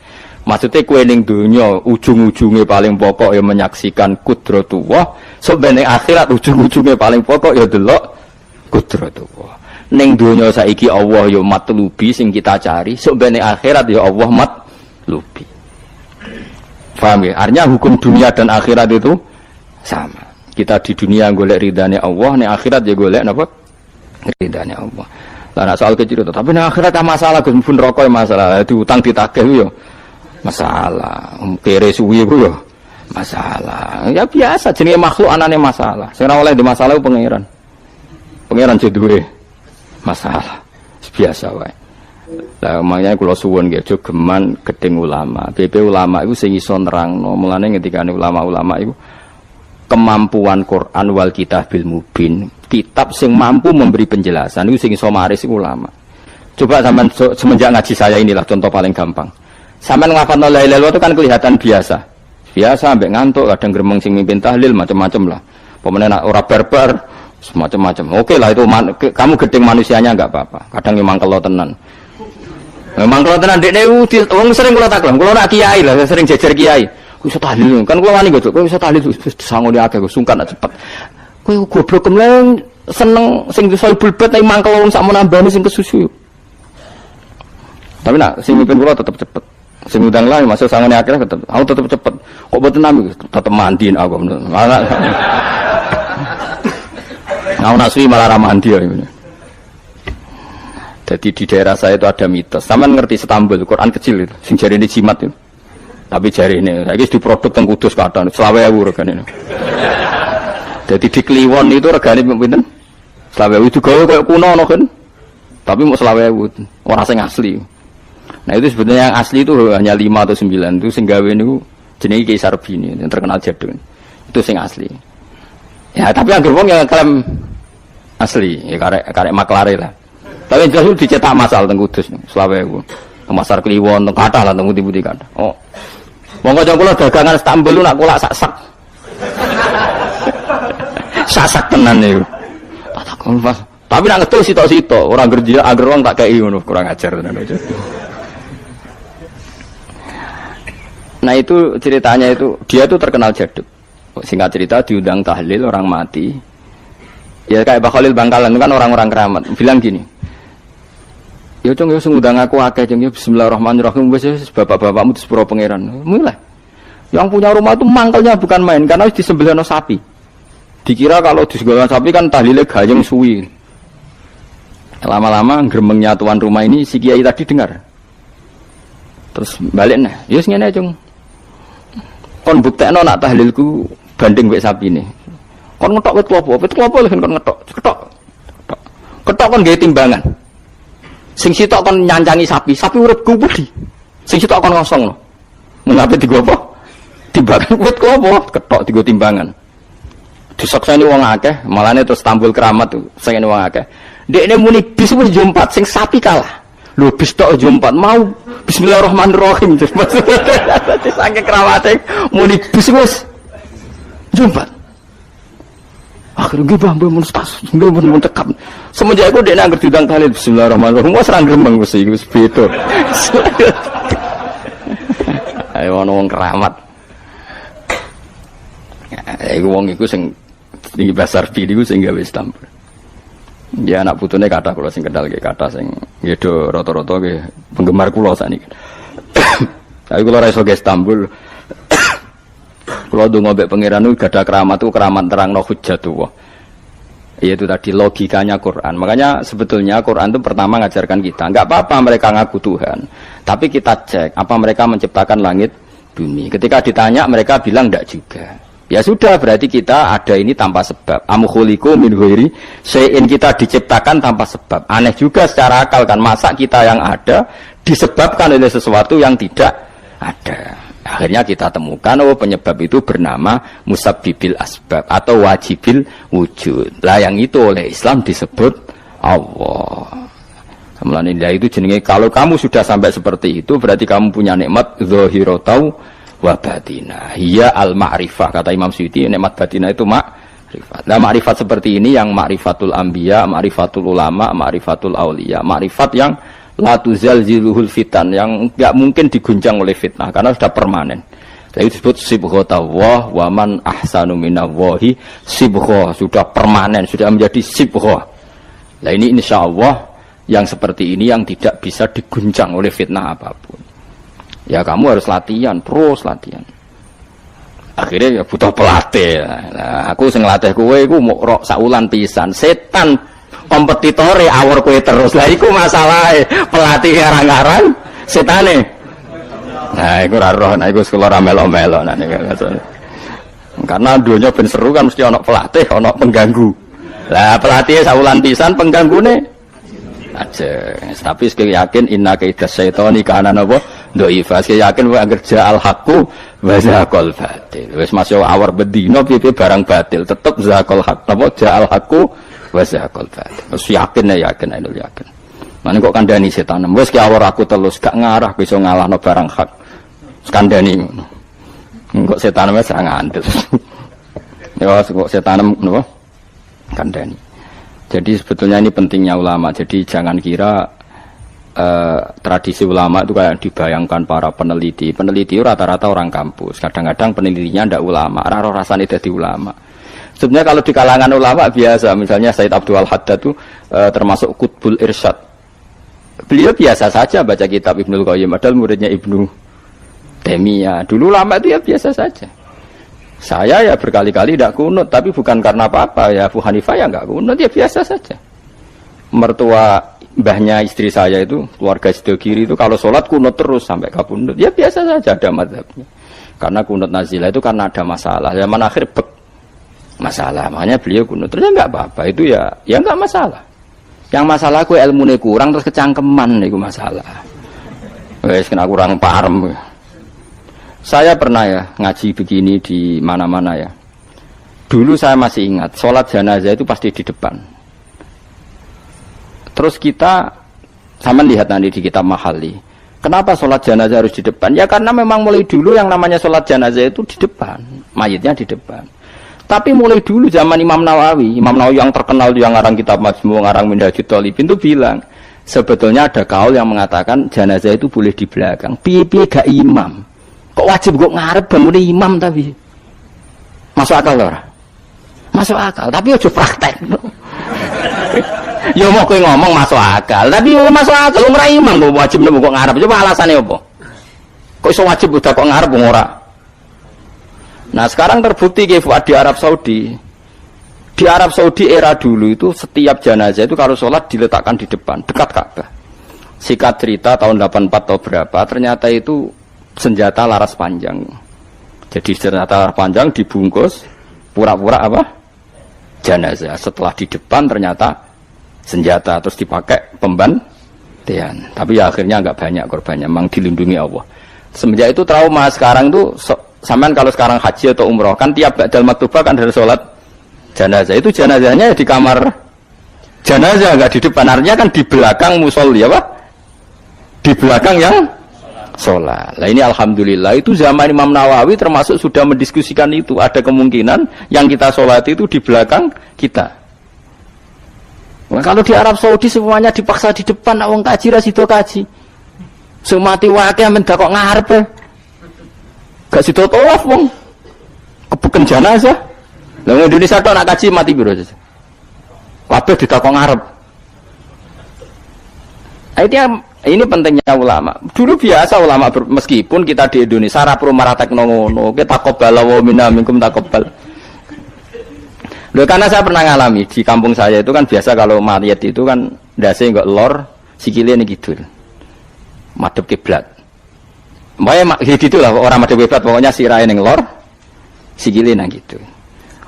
Maksudnya kue ning dunia ujung-ujungnya paling pokok ya menyaksikan kudratullah. Sebenarnya akhirat ujung-ujungnya paling pokok ya delok kudratullah. Ning dunia saiki Allah ya matlubi sing kita cari. Sebenarnya akhirat ya Allah matlubi. Paham ya? Artinya hukum dunia dan akhirat itu sama. Kita di dunia golek ridane Allah, ning akhirat ya golek napa? Ridane Allah. Lah soal kecil itu, tapi ning akhirat masalah Gus pun rokok masalah, diutang ditagih yo. Masalah, kere suwi ku yo masalah. Ya biasa jenenge makhluk anane masalah. Sing ora oleh di masalah ku pangeran. Pangeran duwe masalah. Biasa wae. Lah makanya kula suwun nggih aja geman gedeng ulama. BP ulama iku sing iso nerangno. Mulane ngendikane ulama-ulama iku kemampuan Quran wal kitabil mubin. Kitab sing mampu memberi penjelasan iku sing iso maris iku ulama. Coba sampean semenjak ngaji saya inilah contoh paling gampang. Sampai ngafalno la ilaha illallah itu kan kelihatan biasa. Biasa ambek ngantuk, kadang gremeng sing mimpin tahlil macam-macam lah. Pemene nak ora barbar semacam-macam. Oke lah itu kamu gedeng manusianya enggak apa-apa. Kadang memang kalau tenan. Memang kalau tenan dekne wong sering kula taklam, kula nak kiai lah sering jejer kiai. Ku iso tahlil. Kan kula wani kok, kok iso tahlil sangone akeh kok sungkan cepet. Kowe goblok kemleng seneng sing soibul bet nek mangkel wong sak menambani sing kesusu. Tapi nak sing mimpin kula tetep cepet. Sing udang lah masuk sangane akhirnya tetep aku tetep cepet. Kok boten nami tetep mandiin aku. Aku naswi malah ra mandi ya. Jadi di daerah saya itu ada mitos. Sampeyan ngerti Istanbul Quran kecil itu, sing jarine jimat itu. Tapi jarine saiki diproduk teng Kudus kathah 20.000 regane. Jadi di Kliwon itu regane pinten? 20.000 itu gawe koyo kuno ono kan. Tapi mau 20.000 ora sing asli. Nah itu sebetulnya yang asli itu hanya 5 atau 9 itu sing gawe niku jenenge Kaisar Bini yang terkenal jadul. Itu sing asli. Ya tapi anggere wong yang klaim asli ya karek maklare lah. Tapi jelas itu dicetak masal teng Kudus 20.000. Pasar Kliwon teng kathah lah teng pundi-pundi kathah. Oh. Wong kanca kula dagangan Istanbul lu nak kulak sak-sak. Sak-sak tenan niku. Tak takon pas. Tapi nak ngetul sitok-sitok, orang kerja agar wong tak kei ngono, kurang ajar tenan aja. Nah itu ceritanya itu dia tuh terkenal jaduk. Singkat cerita diundang tahlil orang mati. Ya kayak Pak Khalil Bangkalan itu kan orang-orang keramat. Bilang gini. Ya cung ya ngundang aku akeh cung ya bismillahirrahmanirrahim wis bapak-bapakmu di sepuro pangeran. Mulai. Yang punya rumah itu mangkelnya bukan main karena disembelihno sapi. Dikira kalau disembelihno sapi kan tahlile gayeng suwi. Lama-lama gremengnya tuan rumah ini si kiai tadi dengar. Terus balik nah, ya ngene cung. Kon buktekno nak tahlilku banding wek sapine. Kon ngetok wit klopo lho kon ngetok. Ketok kon gawe timbangan. Sing sitok kon nyancangi sapi uripku budi. Sing sitok kon kosong lho. Menape digo apa? Timbangan wit klopo, ketok digo timbangan. Disakseni wong akeh, malane terus tampil keramat tuh, sing wong akeh. Dekne muni bis wis jompat sing sapi kalah. Lho bis tok jompat mau bismillahirrahmanirrahim. Dadi saking kerawate muni bis wis jompat. Akhirnya gue bambu mun tas, gue mun tekap. Semenjak aku dekne anggere diundang tahlil bismillahirrahmanirrahim, wis ra gremeng wis beda. Ayo ono wong keramat. Iku wong iku sing tinggi besar video sing gawe Istanbul. Ya anak putune kathah kula sing kenal nggih kathah sing nggih do rata-rata nggih penggemar kula sakniki. Tapi kula ra iso ke Istanbul. Kula ndonga mbek pangeran niku gadah keramat itu keramat terangno hujjatullah. Yaitu tadi logikanya Quran. Makanya sebetulnya Quran itu pertama ngajarkan kita, enggak apa-apa mereka ngaku Tuhan. Tapi kita cek apa mereka menciptakan langit bumi. Ketika ditanya mereka bilang enggak juga. Ya sudah, berarti kita ada ini tanpa sebab. Am khuliqu min ghairi syai'in, kita diciptakan tanpa sebab. Aneh juga secara akal kan, masa kita yang ada disebabkan oleh sesuatu yang tidak ada. Akhirnya kita temukan penyebab itu bernama musabbibil asbab atau wajibil wujud. Lah yang itu oleh Islam disebut Allah. Mulane itu jenenge kalau kamu sudah sampai seperti itu berarti kamu punya nikmat zahiratau wa batinah. Hiya al-ma'rifah, kata Imam Suyuti, nikmat batinah itu ma'rifat. Nah, ma'rifat seperti ini yang ma'rifatul anbiya, ma'rifatul ulama, ma'rifatul auliya, ma'rifat yang la tuzalziluhul fitan, yang enggak mungkin diguncang oleh fitnah karena sudah permanen. Jadi disebut sibghatullah wa man ahsanu minallahi sibghah, sudah permanen, sudah menjadi sibghah. Nah, ini insyaallah yang seperti ini yang tidak bisa diguncang oleh fitnah apapun. Ya kamu harus latihan, terus latihan. Akhirnya ya butuh pelatih. Nah, aku sing nglatih kowe iku mok rok saulan pisan. Setan kompetitore awor kowe terus. Lah iku masalahe. Pelatih arang-arang setane. Nah, iku ora roh, nah iku sekolah ra melo-melo nah niku. Karena dunia ben seru kan mesti ana pelatih, ana pengganggu. Lah pelatih saulan pisan penggangune aja. Tapi sekali yakin inna kaidas syaitani kana napa dhaifa. Sekali yakin wa kerja al haqqu wa zaqal batil. Wis masuk awar bedino piye barang batil tetep zaqal haqq. Napa ja al haqqu wa zaqal batil. Wis yakin yakin. Mane kok kandhani setan. Wis ki awar aku telus gak ngarah bisa ngalahno barang hak. Kandhani ngono. Kok setan wis ngandel. Ya kok setan napa kandhani. Jadi sebetulnya ini pentingnya ulama. Jadi jangan kira tradisi ulama itu kayak dibayangkan para peneliti. Peneliti rata-rata orang kampus. Kadang-kadang penelitinya ndak ulama. Raro rasane dadi ulama. Sebenarnya kalau di kalangan ulama biasa, misalnya Said Abdul Haddad itu termasuk Qutbul Irsyad. Beliau biasa saja baca kitab Ibnul Qayyim, padahal muridnya Ibnu Taimiyah. Dulu lama itu ya biasa saja. Saya ya berkali-kali tidak kunut, tapi bukan karena apa-apa. Ya Abu Hanifah ya nggak kunut, ya biasa saja. Mertua mbahnya istri saya itu, keluarga Sidogiri itu kalau sholat kunut terus sampai kabundut. Ya biasa saja ada mazhabnya. Karena kunut nazilah itu karena ada masalah. Zaman akhir masalah, makanya beliau kunut. Terus nggak apa-apa, itu ya nggak masalah. Yang masalah aku ilmunya kurang terus kecangkeman itu masalah. Wes kena kurang paham. Saya pernah ya ngaji begini di mana-mana ya. Dulu saya masih ingat sholat jenazah itu pasti di depan. Terus kita sama lihat nanti di kitab Mahali. Kenapa sholat jenazah harus di depan? Ya karena memang mulai dulu yang namanya sholat jenazah itu di depan, mayitnya di depan. Tapi mulai dulu zaman Imam Nawawi yang terkenal yang ngarang kitab Majmu', ngarang Minhajul Thalibin itu bilang, sebetulnya ada kaul yang mengatakan jenazah itu boleh di belakang. Piye-piye gak imam. Kok wajib kok ngarep bangun imam tapi. Masuk akal ora? Masuk akal, tapi aja praktek. Ya mau kowe ngomong masuk akal, tapi yo masuk akal ora imam kok wajib nemu kok ngarep. Coba alasane apa? Kok iso wajib udah kok ngarep ora? Nah sekarang terbukti Fuad di Arab Saudi. Di Arab Saudi era dulu itu setiap jenazah itu kalau sholat diletakkan di depan, dekat Ka'bah. Sikat cerita tahun 84 atau berapa, ternyata itu senjata laras panjang. Jadi senjata laras panjang dibungkus pura-pura apa? Jenazah. Setelah di depan ternyata senjata, terus dipakai pembantian. Tapi ya akhirnya enggak banyak korbannya, memang dilindungi Allah. Semenjak itu trauma. Sekarang itu sampean kalau sekarang haji atau umroh kan tiap ba'dal maktubah kan ada sholat jenazah. Itu jenazahnya di kamar jenazah, enggak di depan. Artinya kan di belakang musolli apa? Di belakang yang sholat. Nah ini alhamdulillah itu zaman Imam Nawawi termasuk sudah mendiskusikan itu. Ada kemungkinan yang kita sholat itu di belakang kita. Nah, kalau di Arab Saudi semuanya dipaksa di depan, wong kaji ra sida kaji. Semati wae mendak kok ngarep. Gak sida tawaf wong. Kebeken jenazah. Lah Indonesia tok nak kaji mati piro saja. Kabeh ditakok ngarep. Ini pentingnya ulama. Dulu biasa ulama meskipun kita di Indonesia ra pro maratekno ngono, kita takobal wa minna minkum takobal. Loh, karena saya pernah ngalami di kampung saya itu kan biasa kalau mayat itu kan ndase enggak lor, sikile ini kidul. Madhep kiblat. Mbaya gitulah orang madhep kiblat, pokoknya sirahe ning lor, sikile nang gitu.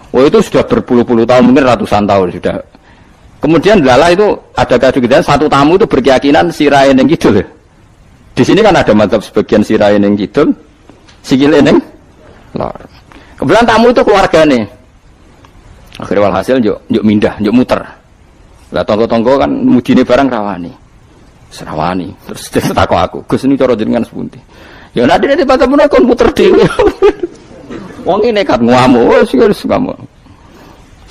Oh itu sudah berpuluh-puluh tahun, mungkin ratusan tahun sudah. Kemudian lala itu ada kejadian satu tamu itu berkeyakinan sirahe ning kidul. Di sini kan ada mazhab sebagian sirahe ning kidul, sikile ning lor. Kebetulan tamu itu keluargane. Akhirnya walhasil yuk mindah, yuk muter. Lah tonggo-tonggo kan mudine barang rawani. Serawani. Terus takok aku, Gus ini cara jenengan sepunti. Ya nanti patah-patah kon muter dhewe. Wong iki nekat ngamuk, wis kamu.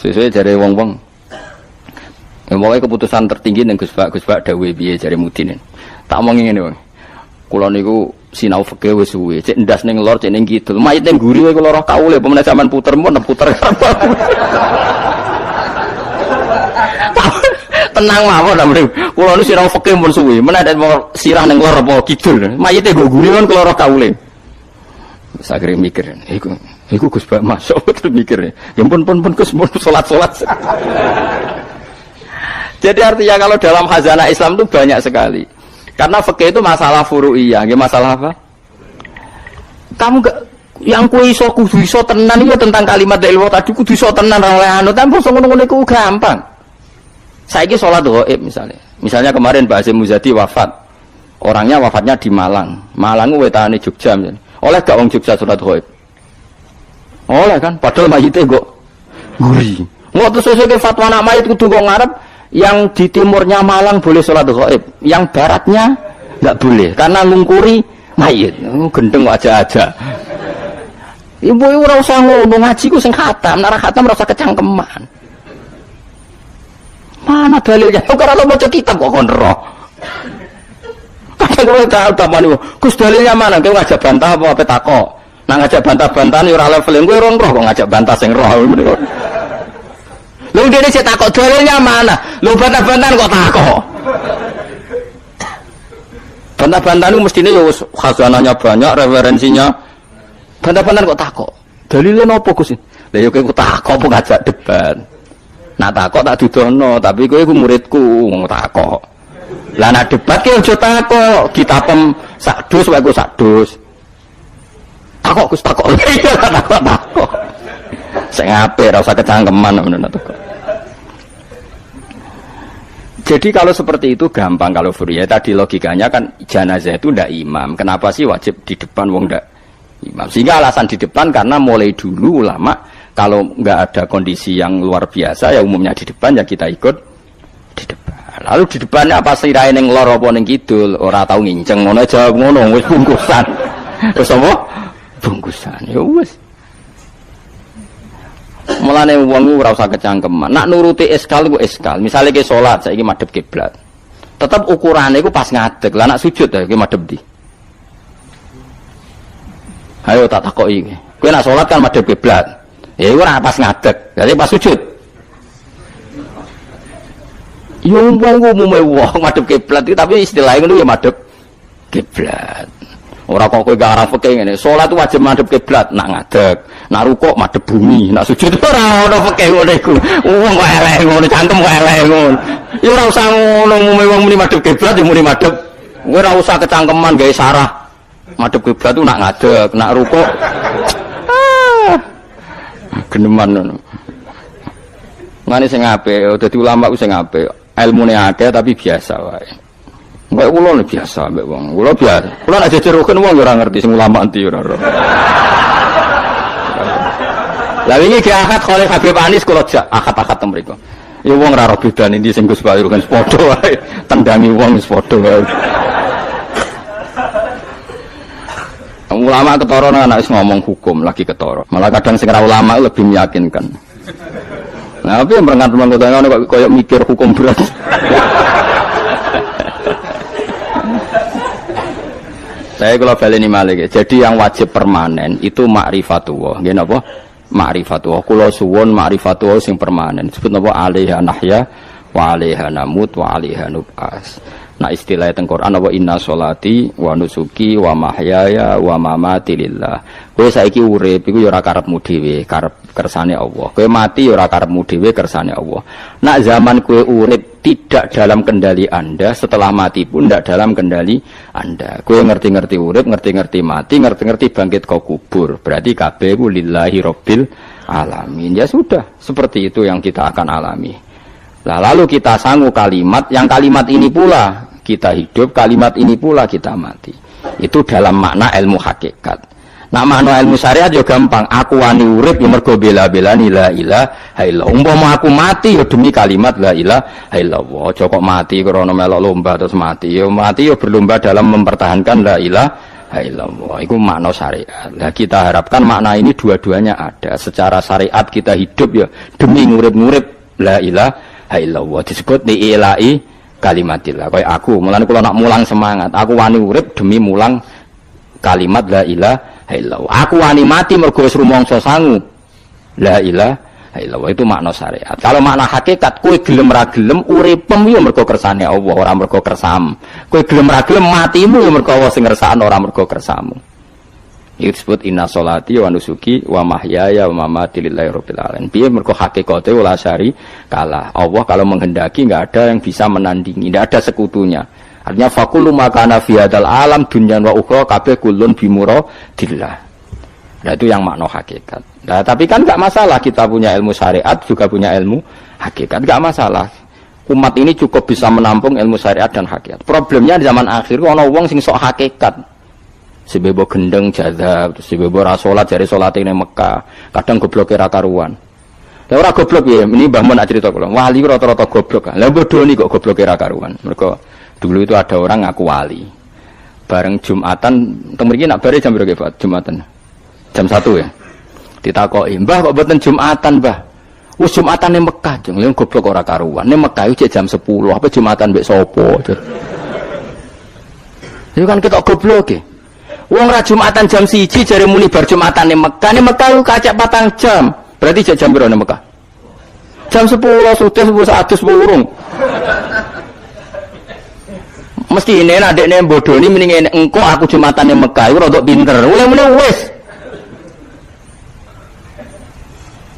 Sesuai jare wong-wong. Ya pokoke keputusan tertinggi ning Gus Pak dawuhe piye jare mudine. Tak omongi ngene wae. Kula niku sinau fikih wis suwe, cek ndas ning lor, cek ning kidul. Mayit ning guri kowe kula roh kaule, pemene sampean puter mun puter. Tenang mawon ta mrene. Kula niku sinau fikih mun suwe, menawa sirah ning lor apa kidul. Mayite nggo guri kon kula roh kaule. Sagere mikir, iku Gus Pak masuk terus mikir. Ya pun Gus mun salat-salat. Jadi artinya kalau dalam khazanah Islam itu banyak sekali. Karena fikih itu masalah furu'iyah, nggih masalah apa? Kamu gak yang kuwi iso kudu iso tenan itu tentang kalimat ilmu tadi kudu iso tenan ra oleh anu, tapi ngono-ngono iku gampang. Saiki salat ghaib misalnya. Misalnya kemarin Mbak Hasyim Muzadi wafat. Orangnya wafatnya di Malang. Malang wetane Jogja misalnya. Oleh gak wong Jogja salat ghaib? Oleh kan, padahal mayite kok guri. Ngono terus sesuk fatwa anak mayit kudu kok ngarep. Yang di timurnya Malang boleh sholat ghaib, yang baratnya nggak boleh karena ngungkuri mayit. Gendeng aja. Ibu ora usah ngono ngaji ku sing khatam, nek khatam ora usah kecangkeman. Mana dalilnya? Kok ora maca kitab kok kon roh. Kadang kowe tak tamani, Gus dalilnya mana? Kowe ngajak bantah apa takok? Nang ngajak bantah-bantahan ora level kowe ora roh kok ngajak bantah sing roh. Lho dene sik takok dalilnya mana? Lho bantah-bantahan kok takok. Bantah-bantahan itu mestinya ya khazanahnya banyak, referensinya. Bantah-bantahan kok takok. Dalilnya napa Gus? Lah ya kowe takok apa ngajak debat. Nak takok tak dudono, tapi kowe iku muridku ngomong takok. Lah nak debat ki aja takok, kitapem sak dus wae ku sak dus. Takok Gus takok. Takok. Sing apik ora usah kecangkeman ngono to. Jadi kalau seperti itu gampang kalau Furya tadi logikanya kan jenazah itu ndak imam. Kenapa sih wajib di depan wong ndak imam? Sehingga alasan di depan karena mulai dulu ulama kalau nggak ada kondisi yang luar biasa ya umumnya di depan ya kita ikut di depan. Lalu di depannya apa sirahe ning lor apa ning kidul ora tau nginceng ngono jawab ngono wis bungkusan. Wis apa? Bungkusan. Ya wis. Mulane wong ora usah kecangkeman. Nak nuruti eskal ku eskal. Misale ke salat saiki madhep kiblat. Tetep ukurane iku pas ngadeg. Lah nak sujud ya ki madhep ndi? Ayo tak takoki iki. Kowe nak salat kan madhep kiblat. Ya iku ora pas ngadeg. Jadi pas sujud. Ya umume wong madhep kiblat tapi istilahnya ngono ya madhep kiblat. Ora kok kowe gak arah fikih ngene. Salat wajib madhep kiblat, nak ngadeg, nak rukuk madhep bumi, nak sujud ora ono fikih ngono iku. Wong kok eleh ngono, cangkem kok eleh ngono. Ya ora usah ngono umume wong muni madhep kiblat ya muni madhep. Kowe ora usah kecangkeman gawe sarah. Madhep kiblat tu nak ngadeg, nak rukuk. Geneman ngono. Ngene sing apik, dadi ulama ku sing apik. Ilmune akeh tapi biasa wae. Mbak kula biasa mbak wong. Kula biasa. Kula nek jejeroken wong ora ngerti sing ulama endi ora. Lah wingi ge akad Khalil Habib Anis kula jak akad-akad ten mriku. Ya wong ora ro bedane ndi sing Gus Bayu kan padha wae. Tendangi wong wis padha wae. Ulama ketara nek wis ngomong hukum lagi ketara. Malah kadang sing ora ulama lebih meyakinkan. Nah, tapi yang berangkat teman-teman kok koyo mikir hukum berat. Saya kalau baleni malih. Jadi yang wajib permanen itu ma'rifatullah. Nggih napa? Ma'rifatullah. Kula suwun ma'rifatullah sing permanen. Disebut napa? Alaiha nahya wa alaiha namut wa alaiha nub'as. Nah istilah teng Quran apa inna sholati wa nusuki wa mahyaya wa mamati lillah. Kowe saiki urip iku ya ora karepmu dhewe, karep kersane Allah. Kowe mati ya ora karepmu dhewe, kersane Allah. Nak zaman kowe urip tidak dalam kendali Anda, setelah mati pun tidak dalam kendali Anda. Kowe ngerti-ngerti urip, ngerti-ngerti mati, ngerti-ngerti bangkit kau kubur. Berarti kabeh ku lillahi rabbil alamin. Ya sudah, seperti itu yang kita akan alami. Nah, lalu kita sanggup kalimat, yang kalimat ini pula kita hidup, kalimat ini pula kita mati. Itu dalam makna ilmu hakikat. Nah makna ilmu syariat ya gampang. Aku wani urip ya mergo bela-belani la ilaha illallah. Umpama aku mati ya demi kalimat la ilaha illallah. Aja kok mati krana melok lomba terus mati. Ya mati ya berlomba dalam mempertahankan la ilaha illallah. Itu makna syariat. Nah kita harapkan makna ini dua-duanya ada. Secara syariat kita hidup ya demi ngurip-ngurip la ilaha illallah. Disebut diilai kalimatillah. Kayak aku, mulane kula nak mulang semangat. Aku wani urip demi mulang kalimat la ilaha illallah. Aku wani mati mergo wis rumangsa sangu. La ilaha illallah itu makna syariat. Kalau makna hakikat, kowe gelem ra gelem uripem yo mergo kersane Allah, ora mergo kersam. Kowe gelem ra gelem matimu yo mergo Allah sing ngersakno, ora mergo kersamu. Itu disebut inna sholati wa nusuki wa mahyaya wa mamati lillahi rabbil alamin. Piye mergo hakikate wala syari kalah. Allah kalau menghendaki enggak ada yang bisa menandingi, enggak ada sekutunya. Artinya faqulu makana fi hadzal alam dunyan wa ukhra kabeh kullun bimuradillah. Nah itu yang makna hakikat. Nah tapi kan enggak masalah kita punya ilmu syariat juga punya ilmu hakikat, enggak masalah. Umat ini cukup bisa menampung ilmu syariat dan hakikat. Problemnya di zaman akhir ana wong sing sok hakikat. Si bebo gendeng jazab, si bebo rasolat jari solat ini Mekah, kadang goblok kira karuan. Lah ora goblok ya, ini Mbah Mun cerita kula. Wali rata-rata goblok. Lah bodoh nih kok goblok kira karuan. Mereka dulu itu ada orang ngaku wali. Bareng Jumatan, mriki nak bare jam berapa Pak? Jumatan. Jam 1 ya. Ditakoki, "Mbah kok mboten Jumatan, Mbah?" Wis Jumatan ning Mekah, jeng lha goblok ora karuan. Ning Mekah iki jam 10, apa Jumatan mbek sapa? Itu kan kita goblok ya. Wong ra Jumatan jam 1 jare muni bar Jumatan ning Mekah. Ning Mekah lu kacek 4 jam. Berarti jam piro ning Mekah? Jam 10 sudah 100 urung. Mesti ini adekne bodoni mending engko aku Jumatan ning Mekah iku rada pinter. Mulai-mulai wis.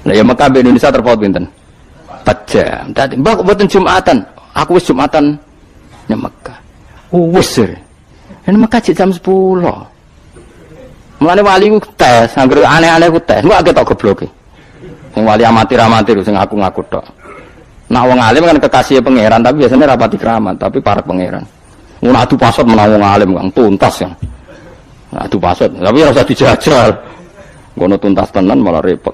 Lah ya Mekah Indonesia terpaut pinten? 4 jam. Dadi mbak mboten Jumatan. Aku wis Jumatan ning Mekah. Wis. Nek Mekah jam 10. Mulane wali ku tes, anggere aneh-aneh ku tes. Kok ketok gobloke. Sing wali amatir-amatir sing aku ngaku tok. Nah wong alim kan kekasih pangeran, tapi biasanya rapati keramat, tapi para pangeran. Ngono adu pasot menawa wong alim Kang tuntas kan. Adu pasot, tapi ora usah dijajal. Ngono tuntas tenan malah repot.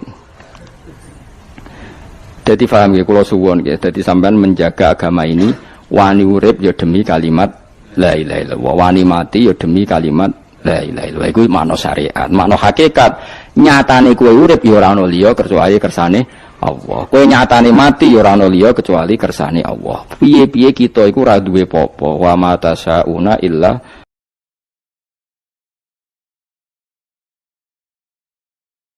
Jadi paham ya kula suwun nggih, dadi sampean menjaga agama ini wani urip ya demi kalimat la ilaha illallah, wani mati ya demi kalimat la ilaha illallah. Iku makna syariat, makna hakikat. Nyatane kowe urip ya ora ana liya kecuali kersane Allah. Kowe nyatane mati ya ora ana liya kecuali kersane Allah. Piye-piye kita iku ora duwe apa-apa. Wa ma tasyauna illa